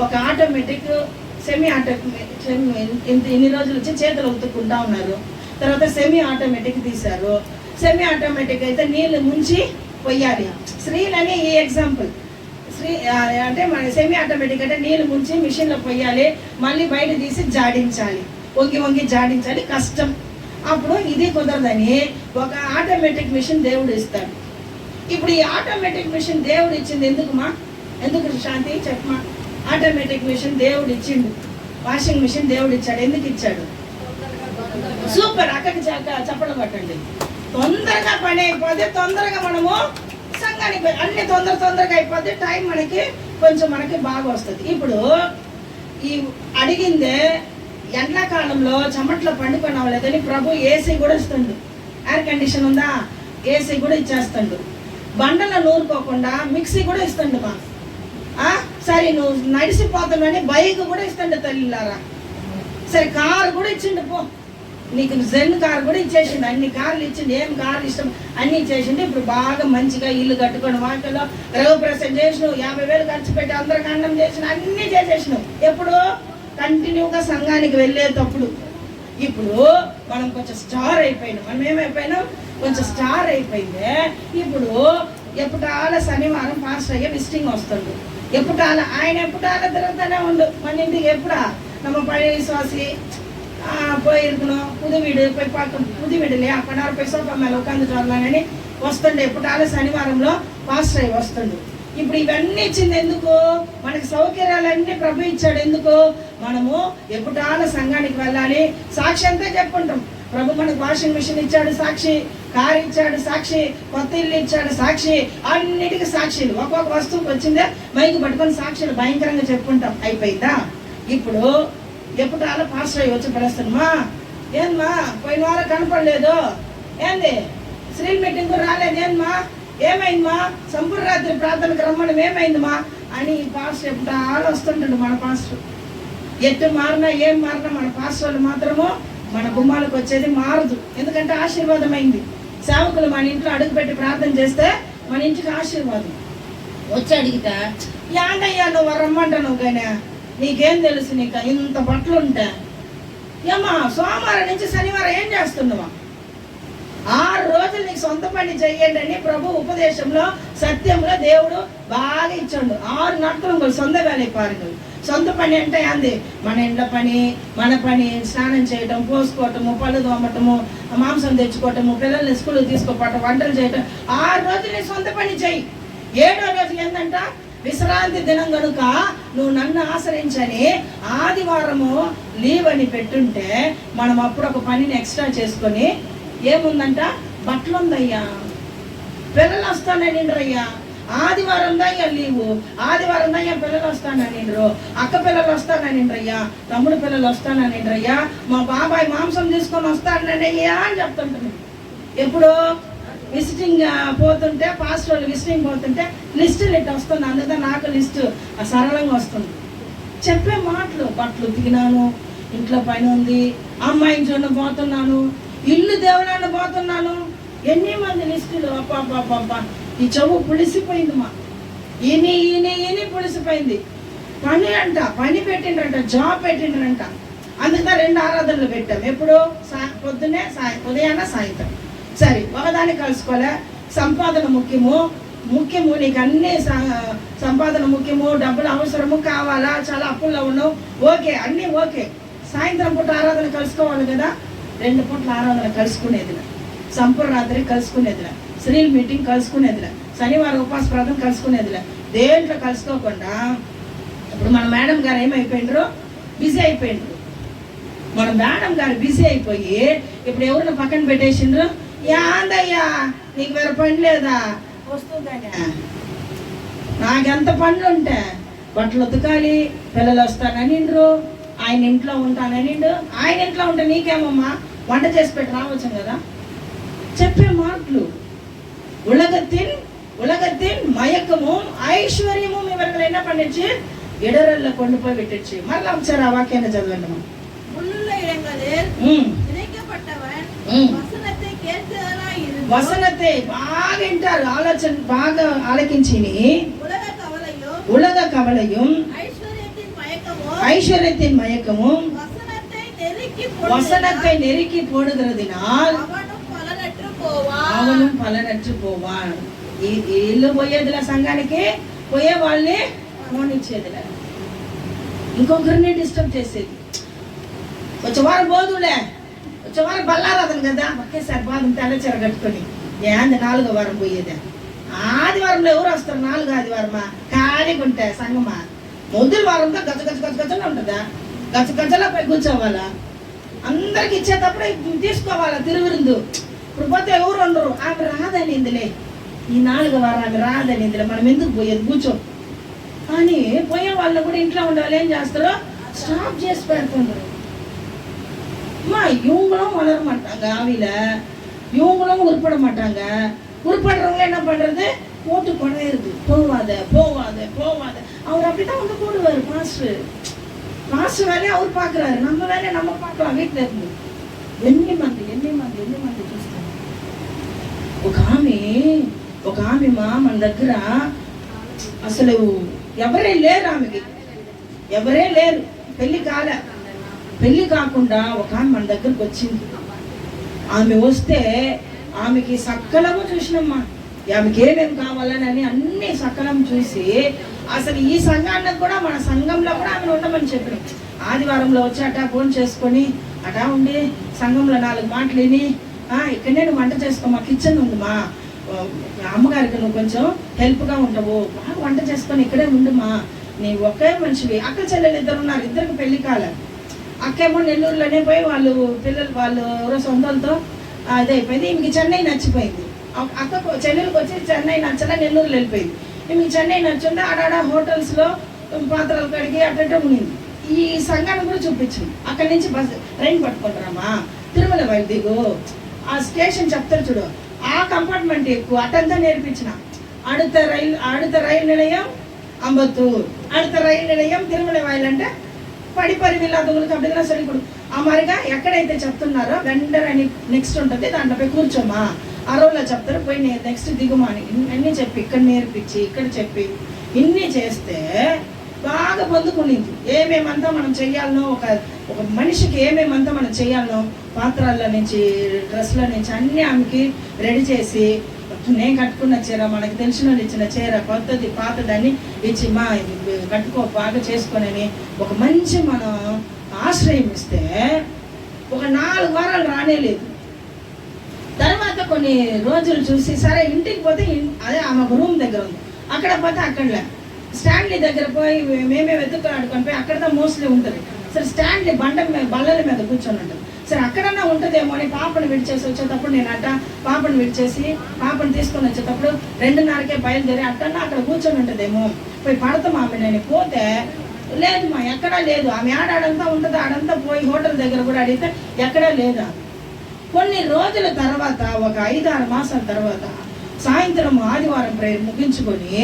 ఒక ఆటోమేటిక్ సెమీ ఆటోమేటిక్ ఇన్ని రోజులు వచ్చి చేతులు ఉతుక్కుంటా ఉన్నారు. తర్వాత సెమీ ఆటోమేటిక్ తీశారు. సెమీ ఆటోమేటిక్ అయితే నీళ్ళు ముంచి పొయ్యాలి. స్త్రీలని ఈ ఎగ్జాంపుల్, అంటే మన సెమీ ఆటోమేటిక్ అంటే నీళ్ళు ముంచి మిషన్లో పొయ్యాలి, మళ్ళీ బయట తీసి జాడించాలి, వంగి వంగి జాడించాలి, కష్టం. అప్పుడు ఇది కుదరదని ఒక ఆటోమేటిక్ మిషన్ దేవుడు ఇస్తాడు. ఇప్పుడు ఈ ఆటోమేటిక్ మిషన్ దేవుడు ఇచ్చింది ఎందుకు శాంతి చెప్పమా? ఆటోమేటిక్ మిషన్ దేవుడు ఇచ్చిండు, వాషింగ్ మిషన్ దేవుడు ఇచ్చాడు. ఎందుకు ఇచ్చాడు? సూపర్, అక్కడికి చెప్పడం పట్టండి. తొందరగా పని అయిపోతే తొందరగా మనము సంఘానికి అన్ని తొందరగా అయిపోతే టైం మనకి బాగా వస్తుంది. ఇప్పుడు ఈ అడిగిందే ఎండాకాలంలో చెమట్లో పండుకొని అవ్వలేదని ప్రభు ఏసీ కూడా ఇస్తుండు. ఎయిర్ కండిషన్ ఉందా, ఏసీ కూడా ఇచ్చేస్తుండు. బండలో నూరుకోకుండా మిక్సీ కూడా ఇస్తుండు మా. సరే నువ్వు నడిచిపోతున్నాని బైక్ కూడా ఇస్తుండు తల్లిలారా. సరే కారు కూడా ఇచ్చిండు, పో నీకు జెన్ కార్ కూడా ఇచ్చేసిండు. అన్ని కార్లు ఇచ్చిండు, ఏం కార్లు ఇష్టం అన్ని ఇచ్చేసిండు. ఇప్పుడు బాగా మంచిగా ఇల్లు కట్టుకొని వాటిలో గృహప్రవేశం చేసినావు, 50,000 ఖర్చు పెట్టి అందరికి అన్నం చేసిన అన్ని చేసేసినావు. ఎప్పుడు? కంటిన్యూగా సంఘానికి వెళ్ళేటప్పుడు. ఇప్పుడు మనం కొంచెం స్టార్ అయిపోయినాం. మనం ఏమైపోయినాం? కొంచెం స్టార్ అయిపోయింది. ఇప్పుడు ఎప్పుడాల శనివారం పాస్టర్ అయ్యే విజిటింగ్ వస్తుండు. ఆయన ఎప్పుడాల తిరుగుతూనే ఉండు మన ఇంటికి. ఎప్పుడా நம்ம பழைய விசுவாசி போயிருக்கணும், புது வீடு போய் பார்க்க, புது வீடுలే అక్కడ పోయి సోఫా మీద ఉకాందుకు వెళ్ళాలని వస్తుండే. ఎప్పుడాల శనివారంలో పాస్టర్ అయ్యి వస్తుండు. ఇప్పుడు ఇవన్నీ ఇచ్చింది ఎందుకు? మనకి సౌకర్యాలన్నీ ప్రభు ఇచ్చాడు. ఎందుకు? మనము ఎప్పుడాల సంఘానికి వెళ్ళాలి, సాక్షి అంతా చెప్పుకుంటాం. ప్రభు మనకు వాషింగ్ మిషన్ ఇచ్చాడు సాక్షి, కారు ఇచ్చాడు సాక్షి, కొత్త ఇల్లు ఇచ్చాడు సాక్షి, అన్నిటికీ సాక్షులు. ఒక్కొక్క వస్తువుకి వచ్చిందే మైకు పట్టుకొని సాక్షులు భయంకరంగా చెప్పుకుంటాం. అయిపోయిందా? ఇప్పుడు ఎప్పుడాల పాస్టర్ అయ్యి వచ్చి పడేస్తానమ్మా, ఏందమ్మా పోయిన వారం కనపడలేదు, ఏంది స్త్రీల మీటింగ్ రాలేదు, ఏందమ్మా ఏమైందమ్మా, సంపూర్ణ రాత్రి ప్రార్థనకు రమ్మడం ఏమైందమ్మా అని ఈ పాస్టర్ ఎప్పుడాల వస్తుంటాడు. మన పాస్టర్ ఎట్టు మారినా ఏం మారినా మన పాస్టర్లు మాత్రము మన గుమ్మాలకు వచ్చేది మారదు. ఎందుకంటే ఆశీర్వాదమైంది. సేవకులు మన ఇంట్లో అడుగుపెట్టి ప్రార్థన చేస్తే మన ఇంటికి ఆశీర్వాదం. వచ్చి అడిగితే యాండయ్యా నువ్వు రమ్మంటావు కానీ నీకేం తెలుసు, నీకు ఇంత బట్టలు ఉంటా ఏమా, సోమవారం నుంచి శనివారం ఏం చేస్తున్నావా? 6 రోజులు నీకు సొంత పని చెయ్యండి అని ప్రభు ఉపదేశంలో సత్యంలో దేవుడు బాగా ఇచ్చాడు. 6 నాట్లు సొంత వేలకి పారుడు. సొంత పని అంటే అంది మన ఇంట్లో పని, మన పని, స్నానం చేయటం, పోసుకోవటము, పళ్ళు తోమటము, మాంసం తెచ్చుకోవటము, పిల్లల్ని స్కూల్కి తీసుకోవటం, వంటలు చేయటం. 6 రోజులు నీ సొంత పని చెయ్యి. 7వ రోజు ఏంటంట? విశ్రాంతి దినం కనుక నువ్వు నన్ను ఆశ్రయించని ఆదివారము లీవ్ అని పెట్టుంటే మనం అప్పుడు ఒక పనిని ఎక్స్ట్రా చేసుకొని ఏముందంట? బట్టలు ఉందయ్యా, పిల్లలు వస్తాననిండ్రయ్యా, ఆదివారం దయ్యా లీవు, ఆదివారం దయ్యా పిల్లలు వస్తాననిండ్రు, అక్క పిల్లలు వస్తాననిండ్రయ్యా, తమ్ముడు పిల్లలు వస్తాననిండ్రయ్యా, మా బాబాయ్ మాంసం తీసుకొని వస్తానయ్యా అని చెప్తుంటాను. ఎప్పుడు విజిటింగ్ పోతుంటే, పాస్టర్ వాళ్ళు విజిటింగ్ పోతుంటే లిస్టులు ఇట్లా వస్తుంది. అందుకే నాకు లిస్టు సరళంగా వస్తుంది. చెప్పే మాటలు, బట్టలు ఉతికినాను, ఇంట్లో పని ఉంది, అమ్మాయిని చూడ పోతున్నాను, ఇల్లు దేవుళ్ళని పోతున్నాను, ఎన్ని మంది లిస్టులు. అప్ప ఈ చెవు పులిసిపోయింది మా. ఈయన పులిసిపోయింది. పని అంట, పని పెట్టిండ్రంట, జాబ్ పెట్టిండ్రంట. అందుకే 2 ఆరాధనలు పెట్టాం. ఎప్పుడు? పొద్దున్నే ఉదయాన్న సాయంత్రం. సరే, ఒకదాన్ని కలుసుకోలే. సంపాదన ముఖ్యము, నీకు అన్ని సంపాదన ముఖ్యము, డబ్బులు అవసరము, కావాలా, చాలా అప్పుల్లో ఉన్నావు, ఓకే, అన్నీ ఓకే. సాయంత్రం పూట ఆరాధన కలుసుకోవాలి కదా. 2 పూట్ల ఆరాధన కలుసుకునేదిలే, సంపూర్ణ రాత్రి కలుసుకునేదిలే, స్త్రీల మీటింగ్ కలుసుకునేదిలే, శనివారం ఉపవాస ప్రార్థన కలుసుకునేదిలే. దేంట్లో కలుసుకోకుండా ఇప్పుడు మన మేడం గారు ఏమైపోయిండ్రు? బిజీ అయిపోయిండ్రు. మన మేడం గారు బిజీ అయిపోయి ఇప్పుడు ఎవరిని పక్కన పెట్టేసిండ్రు? యాందయ్యా నీకు వేరే పని లేదా? వస్తుందనే నాకెంత పనులు ఉంటే బట్టలు ఉతకాలి, పిల్లలు వస్తాననిండ్రు, ఆయన ఇంట్లో ఉంటాననిండు. ఆయన ఇంట్లో ఉంటే నీకేమమ్మా, వంట చేసి పెట్టి రావచ్చు కదా. చెప్పే మాటలు உலகத்தின் மயக்கமும் ஐஸ்வர்யமும் இவர்கள் என்ன பண்ணிச்சு? ఎడరల్లో కొండపోయి పెట్టచ్చు. మరలా ఒకసారి ఆ వాక్యాన్ని చదవండి మనం. முள்ளுள்ள இடங்களில் ఉమ్, விதைக்கப்பட்டவன் ఉమ్. வசனத்தை கேட்கிறவனாயிருந்து వసనతే బాగా వింటారు, ఆలోచన బాగా ఆలకించి உலக கவலையும் ఉలగ కవలయం ஐஸ்வர்யத்தின் மயக்கமும் ஐஸ்வர்யத்தின் மயக்கமும் வசனத்தை நெருக்கி வசனத்தை நெருக்கி போடுகிறதினால் அவனும் பலனற்று போவான். அவனும் పలనట్టు పోవాన్. ఇల్లు పోయేదిలా, సంఘానికి పోయే వాళ్ళని పోనిచ్చేదిలా, ఇంకొకరిని డిస్టర్బ్ చేసేది. వచ్చే వారం పోదులే, వచ్చే వారం బల్లారాధన కదా, ఒకేసారి బాధం తెల్లచీర కట్టుకొని ఏంది 4వ వారం పోయేదే. ఆదివారంలో ఎవరు వస్తారు? 4వ ఆదివారమా ఖాళీగా ఉంటాయి సంఘమా. మొదటి వారంతో గజ గజ గజ గజలో ఉంటుందా, గజ గజలో పోయి కూర్చోవాలా, అందరికి ఇచ్చేటప్పుడు తీసుకోవాలా తిరువిరుందు. ఇప్పుడు పోతే ఎవరు ఉండరు. ఆమె రాదనిందిలే, ఈ 4వ వారం ఆమె రాదనిందిలే, మనం ఎందుకు పోయేది, కూర్చో అని పోయే వాళ్ళు కూడా ఇంట్లో ఉండే వాళ్ళు ఏం చేస్తారు, ஸ்டாப் చేసి పెడుతున్నారు. அம்மா இவங்களும் வளர மாட்டாங்க, ஆவில இவங்களும் உருப்பட மாட்டாங்க. உருப்படுறவங்க என்ன பண்றது, போட்டு குறையிறது, போவாத போவாத போவாத. அவர் அப்படிதான் வந்து போடுவார். பாஸ்டர் வேலையை அவர் பாக்குறாரு, நம்ம வேலையை நம்ம பார்க்கலாம். வீட்டுல இருந்து ఎన్ని మంది చూస్తాం. ఒక ఆమె మన దగ్గర అసలు ఎవరే లేరు, ఆమెకి ఎవరే లేరు, పెళ్లి కాకుండా ఒక ఆమె మన దగ్గరకు వచ్చింది. ఆమె వస్తే ఆమెకి సకలము చూసినమ్మా, ఆమెకి ఏమేమి కావాలని అన్ని సకలం చూసి అసలు ఈ సంఘానికి కూడా మన సంఘంలో కూడా ఆమె ఉండమని చెప్పిన. ఆదివారంలో వచ్చి అటా ఫోన్ చేసుకొని అటా ఉండి సంఘంలో 4 మాటలు విని, ఇక్కడనే నువ్వు వంట చేసుకో, మా కిచెన్ ఉంది, మా అమ్మగారికి నువ్వు కొంచెం హెల్ప్గా ఉండవు, బాగా వంట చేసుకొని ఇక్కడే ఉండుమా, నీ ఒకే మనిషివి. అక్క చెల్లెలు 2 ఉన్నారు, 2కి పెళ్లి కాలే. అక్కేమో నెల్లూరులోనే పోయి వాళ్ళు ఎవరో సొంతంతో అదే అయిపోయింది. ఈమెకి చెన్నై నచ్చిపోయింది. అక్కకు చెల్లెలకు వచ్చి చెన్నై నచ్చలా, నెల్లూరులో వెళ్ళిపోయింది. ఈమెకి చెన్నై నచ్చుంటే ఆడాడ హోటల్స్లో పాత్రలు కడిగి అట్ట ఉండింది. ఈ సంఘాన్ని కూడా చూపించింది. అక్కడి నుంచి ట్రైన్ పట్టుకుంటారమ్మా, తిరుమల వైపు దిగు, ఆ స్టేషన్ చెప్తారు చూడు, ఆ కంపార్ట్మెంట్ ఎక్కువ అటంతా నేర్పించిన. அடுத்த ரயில் நிலையம் அம்பத்தூர், அடுத்த ரயில் நிலைయం తిరుమల వాయిల్ అంటే పడిపరివి ఇல்லாదవులకు అప్పుడైనా సరిపడు. ఆ మరిగా ఎక్కడైతే చెప్తున్నారో వెండర్ అని నెక్స్ట్ ఉంటుంది, దాంట్లో పోయి కూర్చోమా, ఆ రోజులో చెప్తారు, పోయి నెక్స్ట్ దిగుమా అని అన్నీ చెప్పి ఇక్కడ నేర్పించి ఇక్కడ చెప్పి ఇన్ని చేస్తే బాగా పొందుకునింది. ఏమేమంతా మనం చెయ్యాలనో, ఒక మనిషికి ఏమేమంతా మనం చెయ్యాలనో, పాత్రల నుంచి డ్రెస్ల నుంచి అన్నీ ఆమెకి రెడీ చేసి, నేను కట్టుకున్న చీర, మనకి తెలిసిన వాళ్ళు ఇచ్చిన చీర, కొత్తది పాతదాన్ని ఇచ్చి, మా కట్టుకో బాగా చేసుకొని ఒక మంచి మనం ఆశ్రయం ఇస్తే ఒక 4 వారాలు రానేలేదు. తర్వాత కొన్ని రోజులు చూసి సరే ఇంటికి పోతే, అదే ఆమె ఒక రూమ్ దగ్గర ఉంది, అక్కడ పోతే అక్కడలే, స్టాండ్లీ దగ్గర పోయి మేమే వెతుక్కొని పోయి అక్కడ మోస్ట్లీ ఉంటుంది. సరే స్టాండ్లీ బల్లల మీద కూర్చొని ఉంటుంది. సరే అక్కడన్నా ఉంటుందేమో అని పాపను విడిచేసి వచ్చేటప్పుడు నేను పాపను విడిచేసి పాపను తీసుకొని వచ్చేటప్పుడు 2:30కే బయలుదేరి అట్టన్నా అక్కడ కూర్చొని ఉంటుందేమో, పోయి పడతాం ఆమె. నేను పోతే లేదు మా, ఎక్కడా లేదు. ఆమె ఆడంతా ఉంటుంది, ఆడంతా పోయి హోటల్ దగ్గర కూడా అడిగితే ఎక్కడా లేదా. కొన్ని రోజుల తర్వాత, ఒక 5-6 మాసాల తర్వాత, సాయంత్రం ఆదివారం ప్రేయర్ ముగించుకొని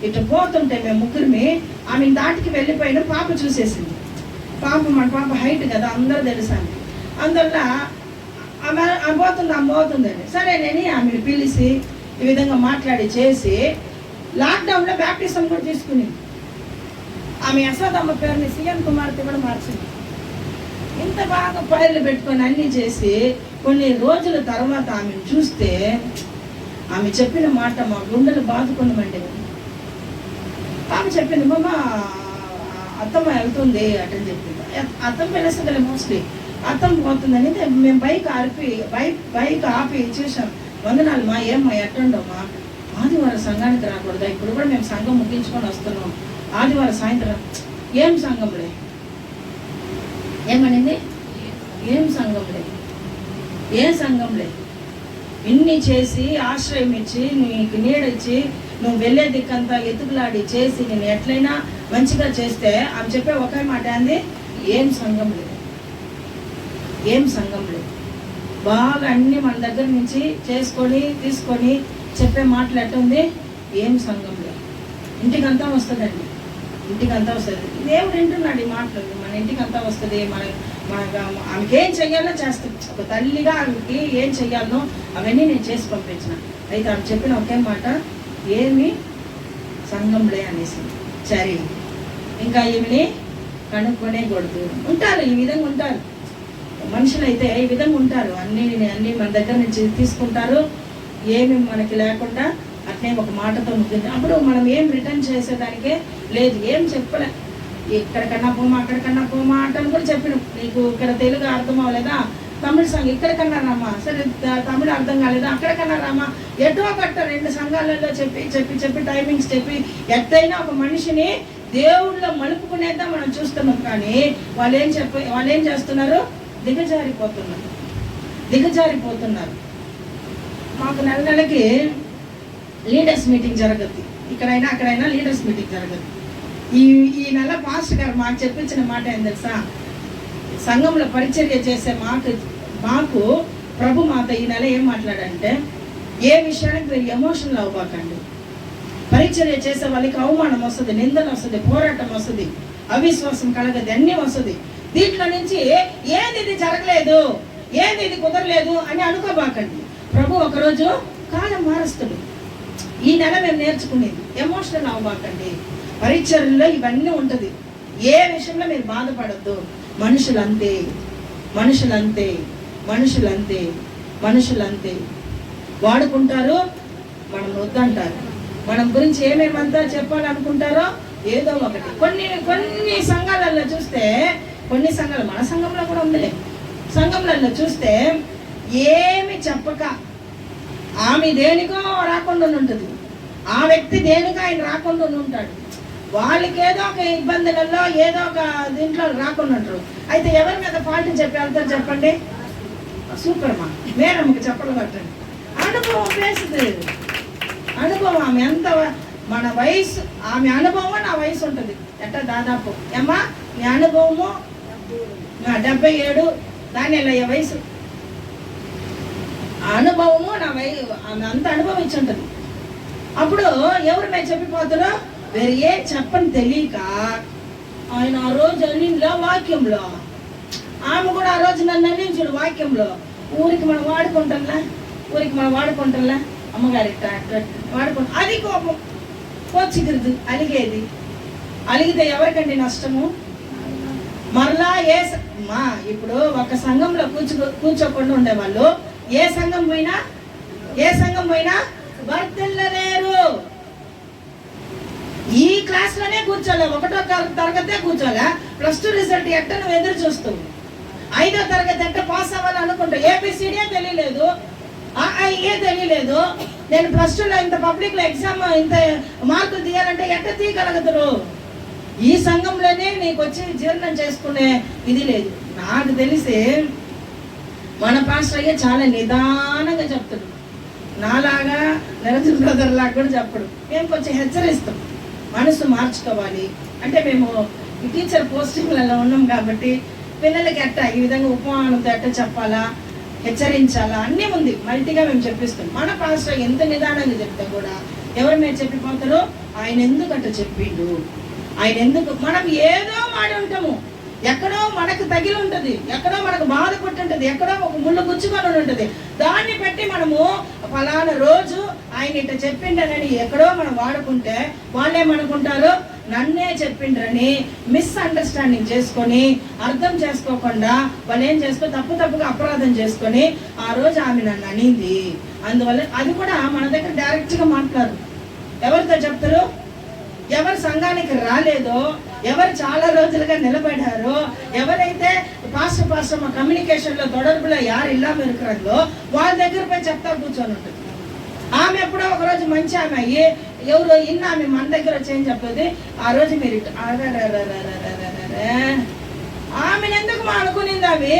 ఇటు పోతుంటే మేము ముగ్గురిమి ఆమె దాటికి వెళ్ళిపోయిన పాప చూసేసింది. మన పాప హైట్ కదా, అందరూ తెలుసాను. అందువల్ల ఆమె పోతుందని సరే నేను ఆమెను పిలిచి ఈ విధంగా మాట్లాడి చేసి లాక్డౌన్లో బ్యాప్టిజం కూడా తీసుకుని ఆమె యశోదమ్మ పేరుని సీఎం కుమార్తె కూడా మార్చింది. ఇంత బాగా పైర్లు పెట్టుకొని అన్నీ చేసి కొన్ని రోజుల తర్వాత ఆమెను చూస్తే ఆమె చెప్పిన మాట మా గుండెలు బాదుకున్నామండి. ఆమె చెప్పింది, మామ అత్తమ్మ వెళ్తుంది అటని చెప్పింది. అత్తమ్మ వెళ్ళేస్తుందిలే మోస్ట్లీ, అత్తమ్మ పోతుందని మేము బైక్ ఆపి చూసాం. వందనాలు మా, ఏమ్మా ఎట్టుండమ్మా, ఆదివారం సంఘానికి రాకూడదా, ఇప్పుడు కూడా మేము సంఘం ముగించుకొని వస్తున్నాం, ఆదివారం సాయంత్రం. ఏం సంఘంలే, ఏమనింది, ఏం సంఘంలే, ఏ సంఘంలే, ఇన్ని చేసి ఆశ్రయం ఇచ్చి నీకు నీడిచ్చి నువ్వు వెళ్ళే దిక్కంతా ఎతుకులాడి చేసి నేను ఎట్లయినా మంచిగా చేస్తే ఆమె చెప్పే ఒకే మాట అంది, ఏం సంఘం లేదు, ఏం సంఘం లేదు. బాగా అన్నీ మన దగ్గర నుంచి చేసుకొని తీసుకొని చెప్పే మాటలు ఎట్టుంది, ఏం సంఘం లేదు. ఇంటికంతా వస్తుందండి, ఇంటికి అంతా వస్తుంది. దేవుడు వింటున్నాడు ఈ మాటలు. మన ఇంటికి అంతా వస్తుంది, మన ఆమెకి ఏం చెయ్యాలో చేస్తాం. ఒక తల్లిగా ఆమెకి ఏం చెయ్యాలనో అవన్నీ నేను చేసి పంపించిన. అయితే ఆమె చెప్పిన ఒకే మాట, ఏమి సంఘంలే అనేసి. సరే, ఇంకా ఈమెని కనుక్కొనేకూడదు. ఉంటారు, ఈ విధంగా ఉంటారు మనుషులు. అయితే ఈ విధంగా ఉంటారు, అన్నీ మన దగ్గర నుంచి తీసుకుంటారు, ఏమి మనకి లేకుండా అట్నే ఒక మాటతో ముగింది. అప్పుడు మనం ఏం రిటర్న్ చేసేదానికే లేదు, ఏం చెప్పలే. ఇక్కడికన్నా పోమా అక్కడికన్నా పోమా అంటని కూడా చెప్పినాం. నీకు ఇక్కడ తెలుగు అర్థం అవ్వలేదా, తమిళ సంఘం ఇక్కడికన్నా రామా, సరే తమిళ అర్థం కాలేదా అక్కడికన్నా రామా, ఎటో కట్ట 2 సంఘాలలో చెప్పి టైమింగ్స్ చెప్పి ఎట్టయినా ఒక మనిషిని దేవుళ్ళో మలుపుకునేద్దాం మనం చూస్తున్నాం. కానీ వాళ్ళు ఏం చేస్తున్నారు, దిగజారిపోతున్నారు. మాకు నెలకి లీడర్స్ మీటింగ్ జరగద్ది, ఇక్కడైనా అక్కడైనా లీడర్స్ మీటింగ్ జరగదు. ఈ నెల పాస్టర్ గారు మాకు చెప్పించిన మాట ఏం తెలుసా, సంఘంలో పరిచర్య చేసే మాకు ప్రభు మాతో ఈ నెల ఏం మాట్లాడంటే, ఏ విషయానికి మీరు ఎమోషనల్ అవ్వకండి. పరిచర్య చేసే వాళ్ళకి అవమానం వస్తుంది, నిందన వస్తుంది, పోరాటం వస్తుంది, అవిశ్వాసం కలగదు, అన్నీ వస్తుంది. దీంట్లో నుంచి ఏది ఇది జరగలేదు, ఏది ఇది కుదరలేదు అని అనుకోబాకండి. ప్రభు ఒకరోజు కాలం మారుస్తాడు. ఈ నెల మేము నేర్చుకునేది ఎమోషనల్ అవ్వబాకండి. పరిచర్యలో ఇవన్నీ ఉంటుంది. ఏ విషయంలో మీరు బాధపడద్దు. మనుషులంతే వాడుకుంటారు, మనం వద్దంటారు. మనం గురించి ఏమేమంతా చెప్పాలనుకుంటారో ఏదో ఒకటి. కొన్ని సంఘాలలో చూస్తే, కొన్ని సంఘాలు మన సంఘంలో కూడా ఉందిలే, సంఘంలో చూస్తే ఏమి చెప్పక ఆమె దేనికో రాకుండా ఉంటుంది, ఆ వ్యక్తి దేనికో ఆయన రాకుండా ఉంటాడు. వాళ్ళకి ఏదో ఒక ఇబ్బందులలో ఏదో ఒక దీంట్లో రాకుండా ఉంటారు. అయితే ఎవరి మీద ఫాల్ట్ చెప్పి వెళ్తారు చెప్పండి? సూపర్ మా మేడమ్కి చెప్పలు కట్టండి. అనుభవం వేస్తుంది, అనుభవం. ఆమె ఎంత మన వయసు, ఆమె అనుభవం నా వయసు ఉంటుంది ఎట్లా దాదాపు. ఏమ్మా మీ అనుభవము 77 దాని వయసు. అనుభవము నా వయసు, ఆమె అంత అనుభవం ఇచ్చి ఉంటుంది. అప్పుడు ఎవరు మేము చెప్పిపోతారో వేరే ఏ చెప్పని తెలియక ఆయన ఆ రోజు అన్నింట్లో వాక్యంలో, ఆమె కూడా ఆ రోజు నన్ను అన్నించుడు వాక్యంలో. ఊరికి మనం వాడుకుంటాంలా అమ్మగారి వాడుకుంటా, అది కోపం కోచిగిరిది. అలిగితే ఎవరికండి నష్టము? మరలా ఇప్పుడు ఒక సంఘంలో కూర్చోకుండా ఉండేవాళ్ళు ఏ సంఘం పోయినా వర్తిల్లలేరు. ఈ క్లాస్ లోనే కూర్చోలే, 1వ తరగతే కూర్చోలే. +2 రిజల్ట్ ఎట్ట నువ్వు ఎదురు చూస్తావు. 5వ తరగతి ఎట్ట పాస్ అవ్వాలి అనుకుంటా. ABCD తెలియలేదు, ఏ తెలియలేదు. నేను +2లో ఇంత పబ్లిక్ లో ఎగ్జామ్ ఇంత మార్కులు తీయాలంటే ఎట్ట తీయగలుగుతారు? ఈ సంఘంలోనే నీకు వచ్చి జీర్ణం చేసుకునే ఇది లేదు. నాకు తెలిసి మన పాస్టర్ అయ్యే చాలా నిదానంగా చెప్తాడు, నాలాగా నిరంజన్ బ్రదర్ లాగా కూడా చెప్పడు. మేము కొంచెం హెచ్చరిస్తాం, మనసు మార్చుకోవాలి అంటే. మేము ఈ టీచర్ పోస్టింగ్లలో ఉన్నాం కాబట్టి పిల్లలకి ఎట్ట ఈ విధంగా ఉపమానంతో ఎట్ట చెప్పాలా, హెచ్చరించాలా అన్నీ ఉంది, మల్టీగా మేము చెప్పిస్తాం. మన పాస్టర్ ఎంత నిదానంగా చెప్తే కూడా ఎవరు మీరు చెప్పిపోతారో, ఆయన ఎందుకు అట్ట చెప్పిండు, ఆయన ఎందుకు. మనం ఏదో మాడి ఉంటాము, ఎక్కడో మనకు తగిలి ఉంటుంది, ఎక్కడో మనకు బాధ పుట్టి ఉంటుంది, ఎక్కడో ఒక ముళ్ళు గుచ్చుకొని ఉంటుంది. దాన్ని పెట్టి మనము ఫలానా రోజు ఆయన ఇట్లా చెప్పిండనని ఎక్కడో మనం వాడుకుంటే వాళ్ళేమనుకుంటారు, నన్నే చెప్పిండ్రని మిస్అండర్స్టాండింగ్ చేసుకొని, అర్థం చేసుకోకుండా వాళ్ళు ఏం చేసుకొని తప్పుగా అపరాధం చేసుకొని ఆ రోజు ఆమె నన్ను అనింది. అందువల్ల అది కూడా మన దగ్గర డైరెక్ట్గా మాట్లాడు. ఎవరితో చెప్తారు? ఎవరు సంఘానికి రాలేదో, ఎవరు చాలా రోజులుగా నిలబడారో, ఎవరైతే పాస్టర్ మా కమ్యూనికేషన్లో తొడర్పులో యారు ఇల్లా మెరుకురంలో వాళ్ళ దగ్గర పోయి చెప్తా కూర్చొని ఉంటుంది. ఆమె ఎప్పుడో ఒకరోజు మంచి ఆమె అయ్యి ఎవరో ఆమె మన దగ్గర వచ్చి ఏం చెప్తుంది, ఆ రోజు మీరు ఆమెను ఎందుకు మా అనుకునింది అవి,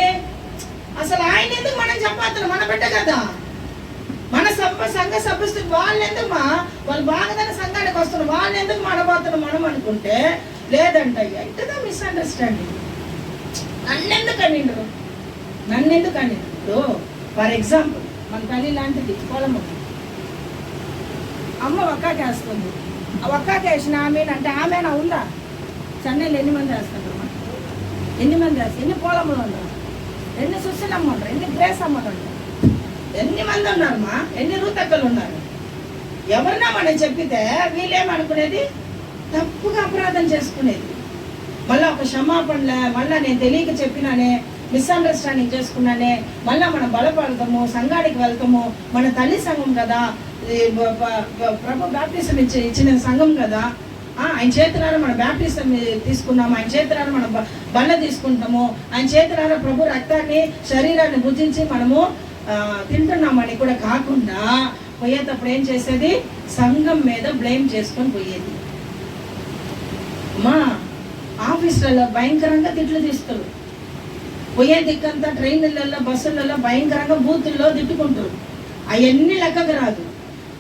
అసలు ఆయన ఎందుకు మనం చెప్పాలి, మన బిడ్డ కదా, మన సంఘ సభ్యులు వాళ్ళు ఎందుకు వాళ్ళు బాగానే సంఘానికి వస్తున్నారు, వాళ్ళు ఎందుకు మనబోతున్నారు మనం అనుకుంటే లేదంట. ఎంతగా మిస్అండర్స్టాండింగ్. నన్నెందుకు అనిండ్రు. ఫర్ ఎగ్జాంపుల్ మన తల్లి లాంటిది పొలం, అమ్మ ఒక్కాకేస్తుంది. ఆ ఒక్కాకేసిన ఆమె అంటే ఆమెనా ఉందా? చెన్నైలో ఎన్ని మంది వేస్తుంటారమ్మా? ఎన్ని మంది వేస్తారు? ఎన్ని పొలంలో ఉన్నారు? ఎన్ని సుశీలమ్మ ఉన్నారు? ఎన్ని గ్రేస్ అమ్మలు ఉన్నారు? ఎన్ని మంది ఉన్నారమ్మా? ఎన్ని రూతక్కలు ఉన్నారు? ఎవరన్నా మనం చెప్పితే వీళ్ళేమనుకునేది? తప్పుగా అపరాధం చేసుకునేది. మళ్ళీ ఒక క్షమాపణలే, మళ్ళీ నేను తెలియక చెప్పినానే, మిస్అండర్స్టాండింగ్ చేసుకున్నానే, మళ్ళీ మనం బలపడతాము, సంఘానికి వెళ్తాము, మన తల్లి సంఘం కదా, ప్రభు బ్యాప్టిజం ఇచ్చిన సంఘం కదా, ఆయన చేతులారా మన బ్యాప్టిజం తీసుకున్నాము, ఆయన చేతులారా మనం బల్ల తీసుకుంటాము, ఆయన చేతులారా ప్రభు రక్తాన్ని శరీరాన్ని భుజించి మనము తింటున్నామని కూడా కాకుండా పోయేటప్పుడు ఏం చేసేది? సంఘం మీద బ్లేమ్ చేసుకొని పోయేది. మా ఆఫీసులలో భయంకరంగా తిట్లు తీస్తారు, పోయే దిక్కంతా ట్రైన్లలో బస్సులలో భయంకరంగా బూతుల్లో తిట్టుకుంటారు. అవన్నీ లెక్కకు రాదు.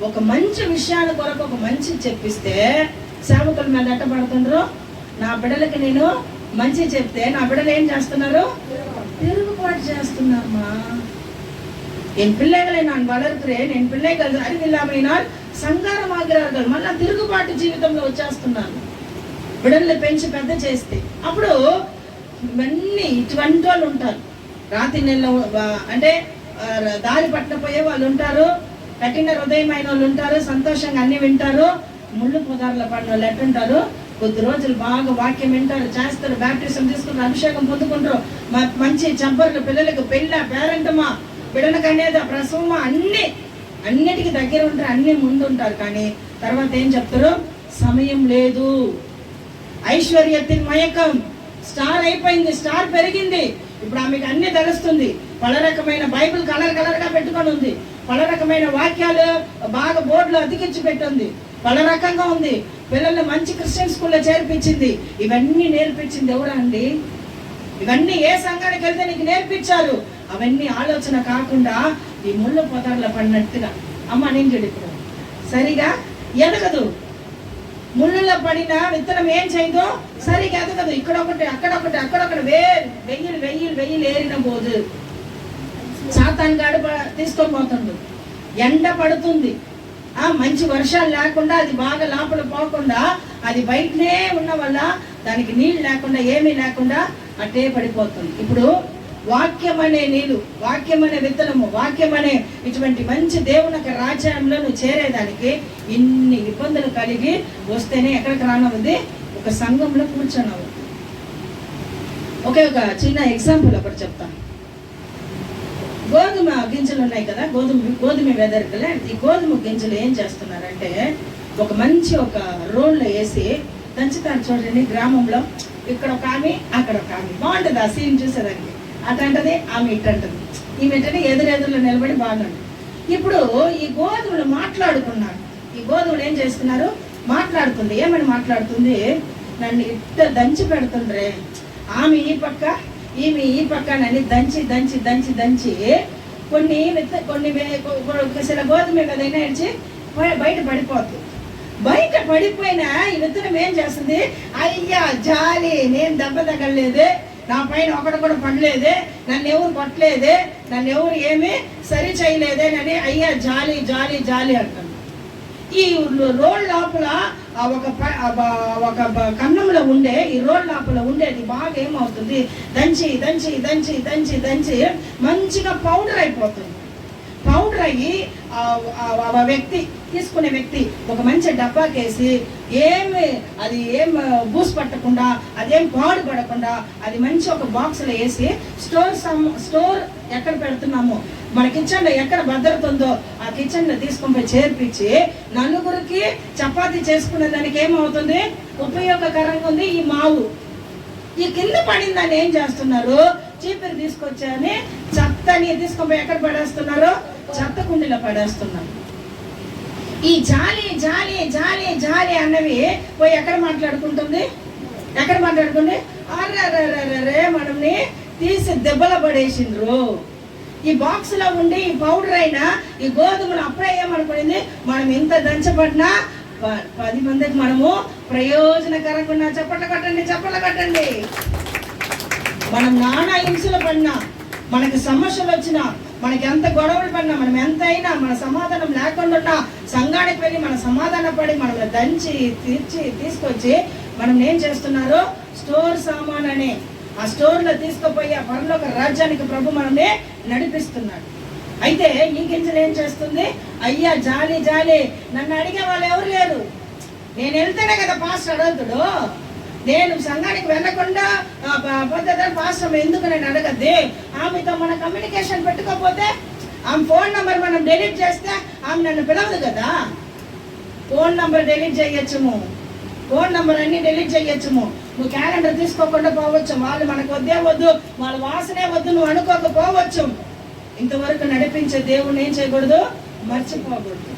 ఒక మంచి విషయాల కొరకు ఒక మంచి చెప్పిస్తే సేవకుల మీద ఎట్టబడుతుండ్రు. నా బిడ్డలకి నేను మంచి చెప్తే నా బిడ్డలు ఏం చేస్తున్నారు? తిరుగుబాటు చేస్తున్నారమ్మా. என் பிள்ளைகளை நான் வளர்க்கிறேன், என் பிள்ளைகள் அறிவில்லாமையினால் సంగారం ఆగిరారు. మళ్ళీ తిరుగుబాటు జీవితంలో వచ్చేస్తున్నారు. బిడ్డల్ని పెంచి పెద్ద చేస్తే అప్పుడు ఇవన్నీ ఇటువంటి వాళ్ళు ఉంటారు. రాత్రి నెలలో అంటే దారి పట్ల పోయే వాళ్ళు ఉంటారు, కఠిన హృదయమైన వాళ్ళు ఉంటారు, సంతోషంగా అన్ని వింటారు. ముళ్ళు పొదారుల పడిన వాళ్ళు ఎట్టుంటారు? కొద్ది రోజులు బాగా వాక్యం వింటారు, చేస్తారు, బ్యాప్టిజం తీసుకుంటారు, అభిషేకం పొందుకుంటారు, మంచి చంపర్లు, పిల్లలకు పెళ్ళ, పేరెంటమా, బిడ్డలకు అనేది ప్రసవమా, అన్నిటికీ దగ్గర ఉంటారు, అన్ని ముందు ఉంటారు. కానీ తర్వాత ఏం చెప్తారు? సమయం లేదు. ఐశ్వర్యத்தின் మయకం. స్టార్ అయిపోయింది, స్టార్ పెరిగింది, ఇప్పుడు ఆమెకు అన్ని తెలుస్తుంది. పల రకమైన బైబిల్ కలర్గా పెట్టుకొని ఉంది, పల రకమైన వాక్యాలు బాగా బోర్డులో అతికించి పెట్టింది, పల రకంగా ఉంది. పిల్లల్ని మంచి క్రిస్టియన్ స్కూల్లో చేర్పించింది. ఇవన్నీ నేర్పించింది ఎవరా అండి? ఇవన్నీ ఏ సంఘానికి వెళ్తే నీకు నేర్పించారు? అవన్నీ ఆలోచన కాకుండా ఈ ముళ్ళ పొదర్లో పడినట్టుగా అమ్మ నేను చెడు సరిగా ఎదగదు. ముళ్ళలో పడిన విత్తనం ఏం చేయదు? సరిగా ఎదగదు. ఇక్కడొకటి అక్కడొకటి అక్కడొకటి వెయ్యి ఏరిన పోదు. సాతాన్ గాడు తీసుకొని పోతుండు. ఎండ పడుతుంది, మంచి వర్షాలు లేకుండా, అది బాగా లోపల పోకుండా, అది బయటనే ఉన్న వల్ల దానికి నీళ్ళు లేకుండా ఏమీ లేకుండా అట్టే పడిపోతుంది. ఇప్పుడు వాక్యం అనే నీళ్ళు, వాక్యం అనే విత్తనము, వాక్యం అనే ఇటువంటి మంచి దేవుని రాజ్యంలో నువ్వు చేరేదానికి ఇన్ని ఇబ్బందులు కలిగి వస్తేనే ఎక్కడికి రానవుద్ది? ఒక సంఘంలో కూర్చొనవు. ఒకే ఒక చిన్న ఎగ్జాంపుల్ ఒకటి చెప్తాను. గోధుమ గింజలు ఉన్నాయి కదా, గోధుమ వెదరికలే. ఈ గోధుమ గింజలు ఏం చేస్తున్నారంటే ఒక మంచి ఒక రోల్లో వేసి దంచుతారు. చూడండి, గ్రామంలో ఇక్కడ ఒక ఆమె, అక్కడ ఒక ఆమె. బాగుంటుంది ఆ సీన్ చూసేదానికి. అటంటది ఆమె, ఇట్టంటది ఈమె. ఎదురెదురులో నిలబడి బాగుంది. ఇప్పుడు ఈ గోధుమలు మాట్లాడుకున్నారు. ఈ గోధుమలు ఏం చేస్తున్నారు? మాట్లాడుతుంది. ఏమని మాట్లాడుతుంది? నన్ను ఇట్ట దంచి పెడుతుండ్రే, ఆమె ఈ పక్క ఈమె ఈ పక్కనని దంచి దంచి దంచి దంచి కొన్ని చిల గోధుమ కదైనా ఇచ్చి బయట పడిపోతుంది. బయట పడిపోయినా ఈ విత్తనం ఏం చేస్తుంది? అయ్యా జాలి, నేను దెబ్బ తగలలేదే, నా పైన ఒకటి కూడా పడలేదే, నన్ను ఎవరు కొట్టలేదే, నన్ను ఎవరు ఏమీ సరి చేయలేదేనని అయ్యా జాలి జాలి జాలి అంటాను. ఈ రోడ్ లోపల ఒక కన్నంలో ఉండే ఈ రోడ్ లోపల ఉండేది బాగా ఏమవుతుంది? దంచి దంచి దంచి దంచి దంచి మంచిగా పౌడర్ అయిపోతుంది. పౌడర్ అయ్యి తీసుకునే వ్యక్తి ఒక మంచి డబ్బాకేసి అది ఏం బూస్ పట్టకుండా, అదేం పాడు పడకుండా అది మంచి ఒక బాక్స్లో వేసి స్టోర్ ఎక్కడ పెడుతున్నామో మన కిచెన్లో ఎక్కడ భద్రత ఉందో ఆ కిచెన్లో తీసుకొని పోయి చేర్పించి నలుగురికి చపాతీ చేసుకునే దానికి ఏమవుతుంది? ఉపయోగకరంగా ఉంది ఈ మావు. ఈ కింద పడిందని ఏం చేస్తున్నారు? చీపిరి తీసుకొచ్చారని చెత్తని తీసుకొని ఎక్కడ పడేస్తున్నారు? చెత్త కుండీలో పడేస్తున్నారు. ఈ జాలి జాలి జాలి జాలి అన్నవి పోయి ఎక్కడ మాట్లాడుకుంటుంది? అరే మనల్ని తీసి దెబ్బల పడేసిండ్రు. ఈ బాక్స్ లో ఉండి ఈ పౌడర్ అయినా ఈ గోధుమలు అప్పుడే ఏమనుకునేది? మనం ఇంత దంచబడినా 10 మందికి మనము ప్రయోజనకరంగా చప్పట్లు కట్టండి. మనం నానా హింసలు పడినా, మనకి సమస్యలు వచ్చినా, మనకి ఎంత గొడవలు పడినా, మనం ఎంత అయినా మన సమాధానం లేకుండా సంఘానికి వెళ్ళి మన సమాధాన పడి మనల్ని దంచి తీసుకొచ్చి మనం ఏం చేస్తున్నారు, స్టోర్ సామాన్ అనే ఆ స్టోర్ లో తీసుకుపోయి ఆ పరలోక రాజ్యానికి ప్రభు మనల్ని నడిపిస్తున్నాడు. అయితే ఈ గింజలు ఏం చేస్తుంది, అయ్యా జాలి జాలి, నన్ను అడిగే వాళ్ళు ఎవరు లేరు, నేను వెళ్తేనే కదా పాస్టర్ అడుగుతాడు, నేను సంఘానికి వెళ్ళకుండా పద్ధతి పాస్టర్ ఎందుకు నేను అడగద్ది, ఆమెతో మన కమ్యూనికేషన్ పెట్టుకోకపోతే ఆమె ఫోన్ నంబర్ మనం డెలీట్ చేస్తే ఆమె నన్ను పిలవదు కదా. ఫోన్ నంబర్ డెలీట్ చేయొచ్చుము, ఫోన్ నంబర్ అన్ని డెలీట్ చేయొచ్చుము, నువ్వు క్యాలెండర్ తీసుకోకుండా పోవచ్చు, వాళ్ళు మనకు వద్దే వద్దు, వాళ్ళ వాసనే వద్దు నువ్వు అనుకోకపోవచ్చు. ఇంతవరకు నడిపించే దేవుణ్ణి ఏం చేయకూడదు, మర్చిపోకూడదు.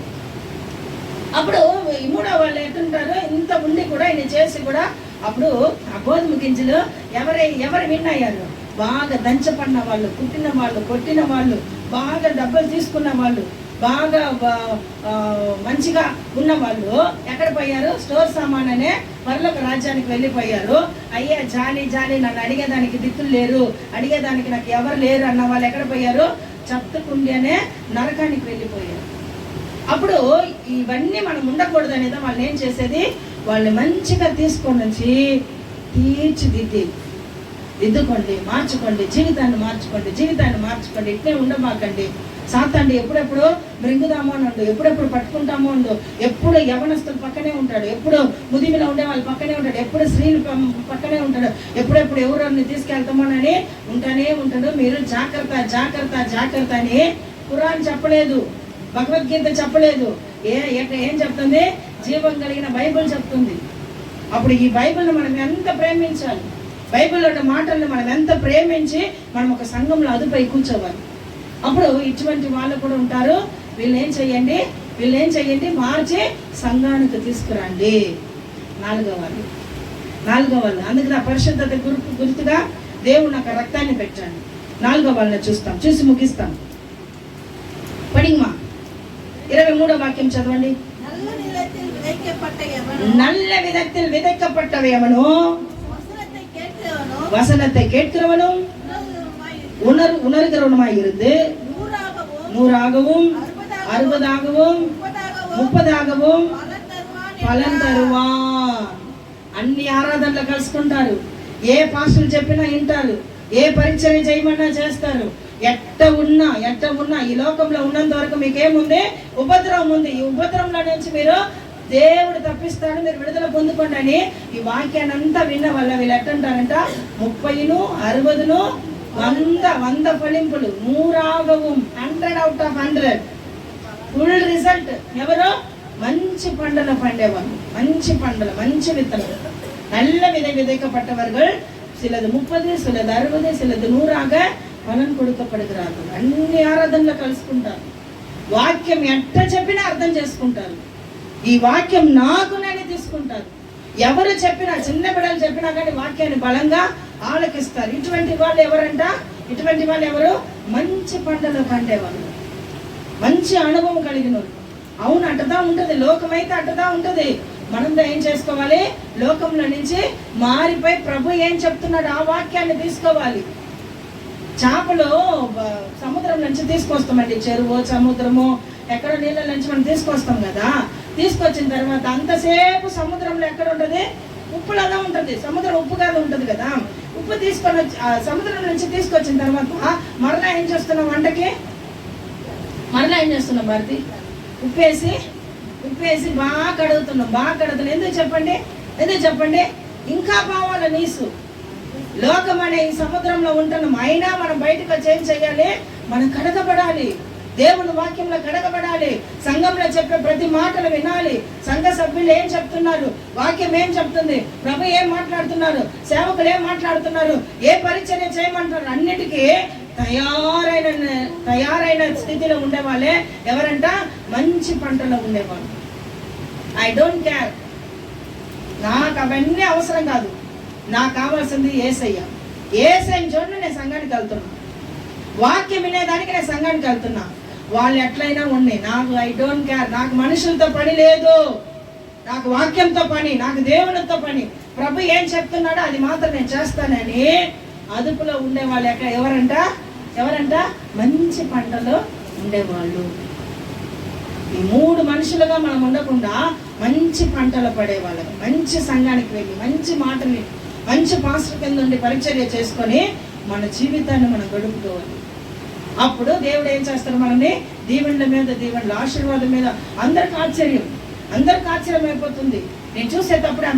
అప్పుడు ఈ మూడో వాళ్ళు ఎట్టుంటారు, ఇంత ఉండి కూడా ఈయన చేసి కూడా అప్పుడు ఆ గోధుమ గింజలు ఎవరు విన్ అయ్యారు, బాగా దంచపడిన వాళ్ళు, కుట్టిన వాళ్ళు, కొట్టిన వాళ్ళు, బాగా డబ్బులు తీసుకున్న వాళ్ళు, బాగా మంచిగా ఉన్న వాళ్ళు ఎక్కడ పోయారు, స్టోర్ సామాన్ అనే పరలోక రాజ్యానికి వెళ్ళిపోయారు. అయ్యా జాలి జాలి, నన్ను అడిగేదానికి దిక్కులు లేరు, అడిగేదానికి నాకు ఎవరు లేరు అన్న వాళ్ళు ఎక్కడ పోయారు, చెత్తకుండి అనే నరకానికి వెళ్ళిపోయారు. అప్పుడు ఇవన్నీ మనం ఉండకూడదు అనేది వాళ్ళు ఏం చేసేది, వాళ్ళని మంచిగా తీసుకొని వచ్చి దిద్దుకోండి, మార్చుకోండి, జీవితాన్ని మార్చుకోండి, ఇట్లే ఉండమాకండి. సాతాండి ఎప్పుడెప్పుడు మృంగుదామో అని ఉండు, ఎప్పుడెప్పుడు పట్టుకుంటామో ఉండు, ఎప్పుడు యవనస్తుల పక్కనే ఉంటాడు, ఎప్పుడు ముదిమిలో ఉండే వాళ్ళ పక్కనే ఉంటాడు, ఎప్పుడు స్త్రీలు పక్కనే ఉంటాడు, ఎప్పుడెప్పుడు ఎవరిని తీసుకెళ్తామోనని ఉంటానే ఉంటాడు. మీరు జాగ్రత్త జాగ్రత్త జాగ్రత్త అని ఖురాన్ చెప్పలేదు, భగవద్గీత చెప్పలేదు, ఏం చెప్తుంది, జీవం కలిగిన బైబిల్ చెప్తుంది. అప్పుడు ఈ బైబిల్ని మనం ఎంత ప్రేమించాలి, బైబిల్లో ఉన్న మాటలను మనం ఎంత ప్రేమించి మనం ఒక సంఘంలో అదుపై కూర్చోవాలి. అప్పుడు ఇటువంటి వాళ్ళు కూడా ఉంటారు, వీళ్ళు ఏం చెయ్యండి, మార్చి సంఘానికి తీసుకురండి. నాలుగో వాళ్ళు అందుకని ఆ పరిశుద్ధత గుర్తుగా దేవుడు నాకు రక్తాన్ని పెట్టండి. నాలుగో వాళ్ళని చూసి ముగిస్తాం. పడింగ్మా 23వ వాక్యం చదవండి. நல்ல விதத்தில் விதைக்கப்பட்டவையவனோ வசனத்தை கேட்கிறவனும் உணர்கிறவனுமாய் இருந்து 100ஆகவும் 60ஆகவும் 30ஆகவும் ఫలం తరువాన్. అన్ని ఆరాధనలు కలుసుకుంటారు, ఏ పాస్టర్లు చెప్పినా వింటారు, ఏ పరిచర్య చేయమన్నా చేస్తారు. ఎట్ట ఉన్నా ఈ లోకంలో ఉన్నంత వరకు మీకేముంది, ఉపద్రవం ఉంది. ఈ ఉపద్రవంలో నుంచి మీరు దేవుడు తప్పిస్తాడు, మీరు విడుదల పొందుకోండి అని ఈ వాక్యాన్ని అంతా విన్న వల్ల వీళ్ళు ఎట్టంటారంట, 30, 60, 100 ఫలింపులు, 100 out of 100 ఫుల్ రిజల్ట్. ఎవరు, మంచి పంటలు పండేవాళ్ళు, మంచి విత్తనం, நல்ல விதைக்கப்பட்டவர்கள், சிலது 30, சிலது 60, சிலது 100 பலன் கொடுக்கப்படுகிறார்கள். అన్ని ఆరాధనలు కలుసుకుంటారు, వాక్యం ఎట్ట చెప్పినా అర్థం చేసుకుంటారు, ఈ వాక్యం నాకునని తీసుకుంటారు. ఎవరు చెప్పినా, చిన్న బిడ్డలు చెప్పినా కానీ వాక్యాన్ని బలంగా ఆలకిస్తారు. ఇటువంటి వాళ్ళు ఎవరు, మంచి పంటలు పండేవాళ్ళు, మంచి అనుభవం కలిగిన వాళ్ళు. అవును, అట్టదా ఉంటుంది, లోకమైతే అట్టదా ఉంటుంది. మనంతా ఏం చేసుకోవాలి, లోకంలో నుంచి మారిపోయి ప్రభు ఏం చెప్తున్నాడు ఆ వాక్యాన్ని తీసుకోవాలి. చేపలు సముద్రం నుంచి తీసుకొస్తామండి, చెరువు, సముద్రము, ఎక్కడ నీళ్ళ నుంచి మనం తీసుకొస్తాం కదా. తీసుకొచ్చిన తర్వాత అంతసేపు సముద్రంలో ఎక్కడ ఉంటుంది, ఉప్పులాగా ఉంటుంది, సముద్రం ఉప్పుగా ఉంటుంది కదా. ఉప్పు తీసుకొని వచ్చి సముద్రం నుంచి తీసుకొచ్చిన తర్వాత మరలా ఏం చేస్తున్నాం, వంటకి మరలా ఏం చేస్తున్నాం, భారతి ఉప్పేసి బాగా కడుగుతున్నాం. ఎందుకు చెప్పండి, ఇంకా కావాలి నీసు. లోకం అనే ఈ సముద్రంలో ఉంటున్నాం, అయినా మనం బయటకు వచ్చి ఏం చెయ్యాలి, మనం కడగబడాలి, దేవుని వాక్యంలో కడగబడాలి, సంఘంలో చెప్పే ప్రతి మాటలు వినాలి. సంఘ సభ్యులు ఏం చెప్తున్నారు, వాక్యం ఏం చెప్తుంది, ప్రభు ఏం మాట్లాడుతున్నారు, సేవకులు ఏం మాట్లాడుతున్నారు, ఏ పరిచర్య చేయమంటారు, అన్నిటికీ తయారైన స్థితిలో ఉండేవాళ్ళే ఎవరంట, మంచి పంటలో ఉండేవాళ్ళు. ఐ డోంట్ కేర్, నాకు అవన్నీ అవసరం కాదు, నాకు కావాల్సింది ఏసయ్య చూడండి, నేను సంఘానికి వెళ్తున్నా, వాక్యం వినేదానికి నేను సంఘానికి వెళ్తున్నా. వాళ్ళు ఎట్లయినా ఉన్నాయి, నాకు ఐ డోంట్ కేర్, నాకు మనుషులతో పని లేదు, నాకు వాక్యంతో పని, నాకు దేవునితో పని, ప్రభు ఏం చెప్తున్నాడో అది మాత్రం నేను చేస్తానని అదుపులో ఉండేవాళ్ళు ఎవరంట మంచి పంటలో ఉండేవాళ్ళు. ఈ 3 మనుషులుగా మనం ఉండకుండా మంచి పంటలు పడే వాళ్ళగా, మంచి సంఘానికి వెళ్ళి మంచి మాటని మంచి పాస్టర్ కింద ఉండి పరిచర్య చేసుకొని మన జీవితాన్ని మనం గడుపుకోవాలి. అప్పుడు దేవుడు ఏం చేస్తారు, మనల్ని దీవెనల మీద దీవెనలు, ఆశీర్వాదం మీద అందరికి ఆశ్చర్యం అయిపోతుంది. నేను చూసేటప్పుడు ఆ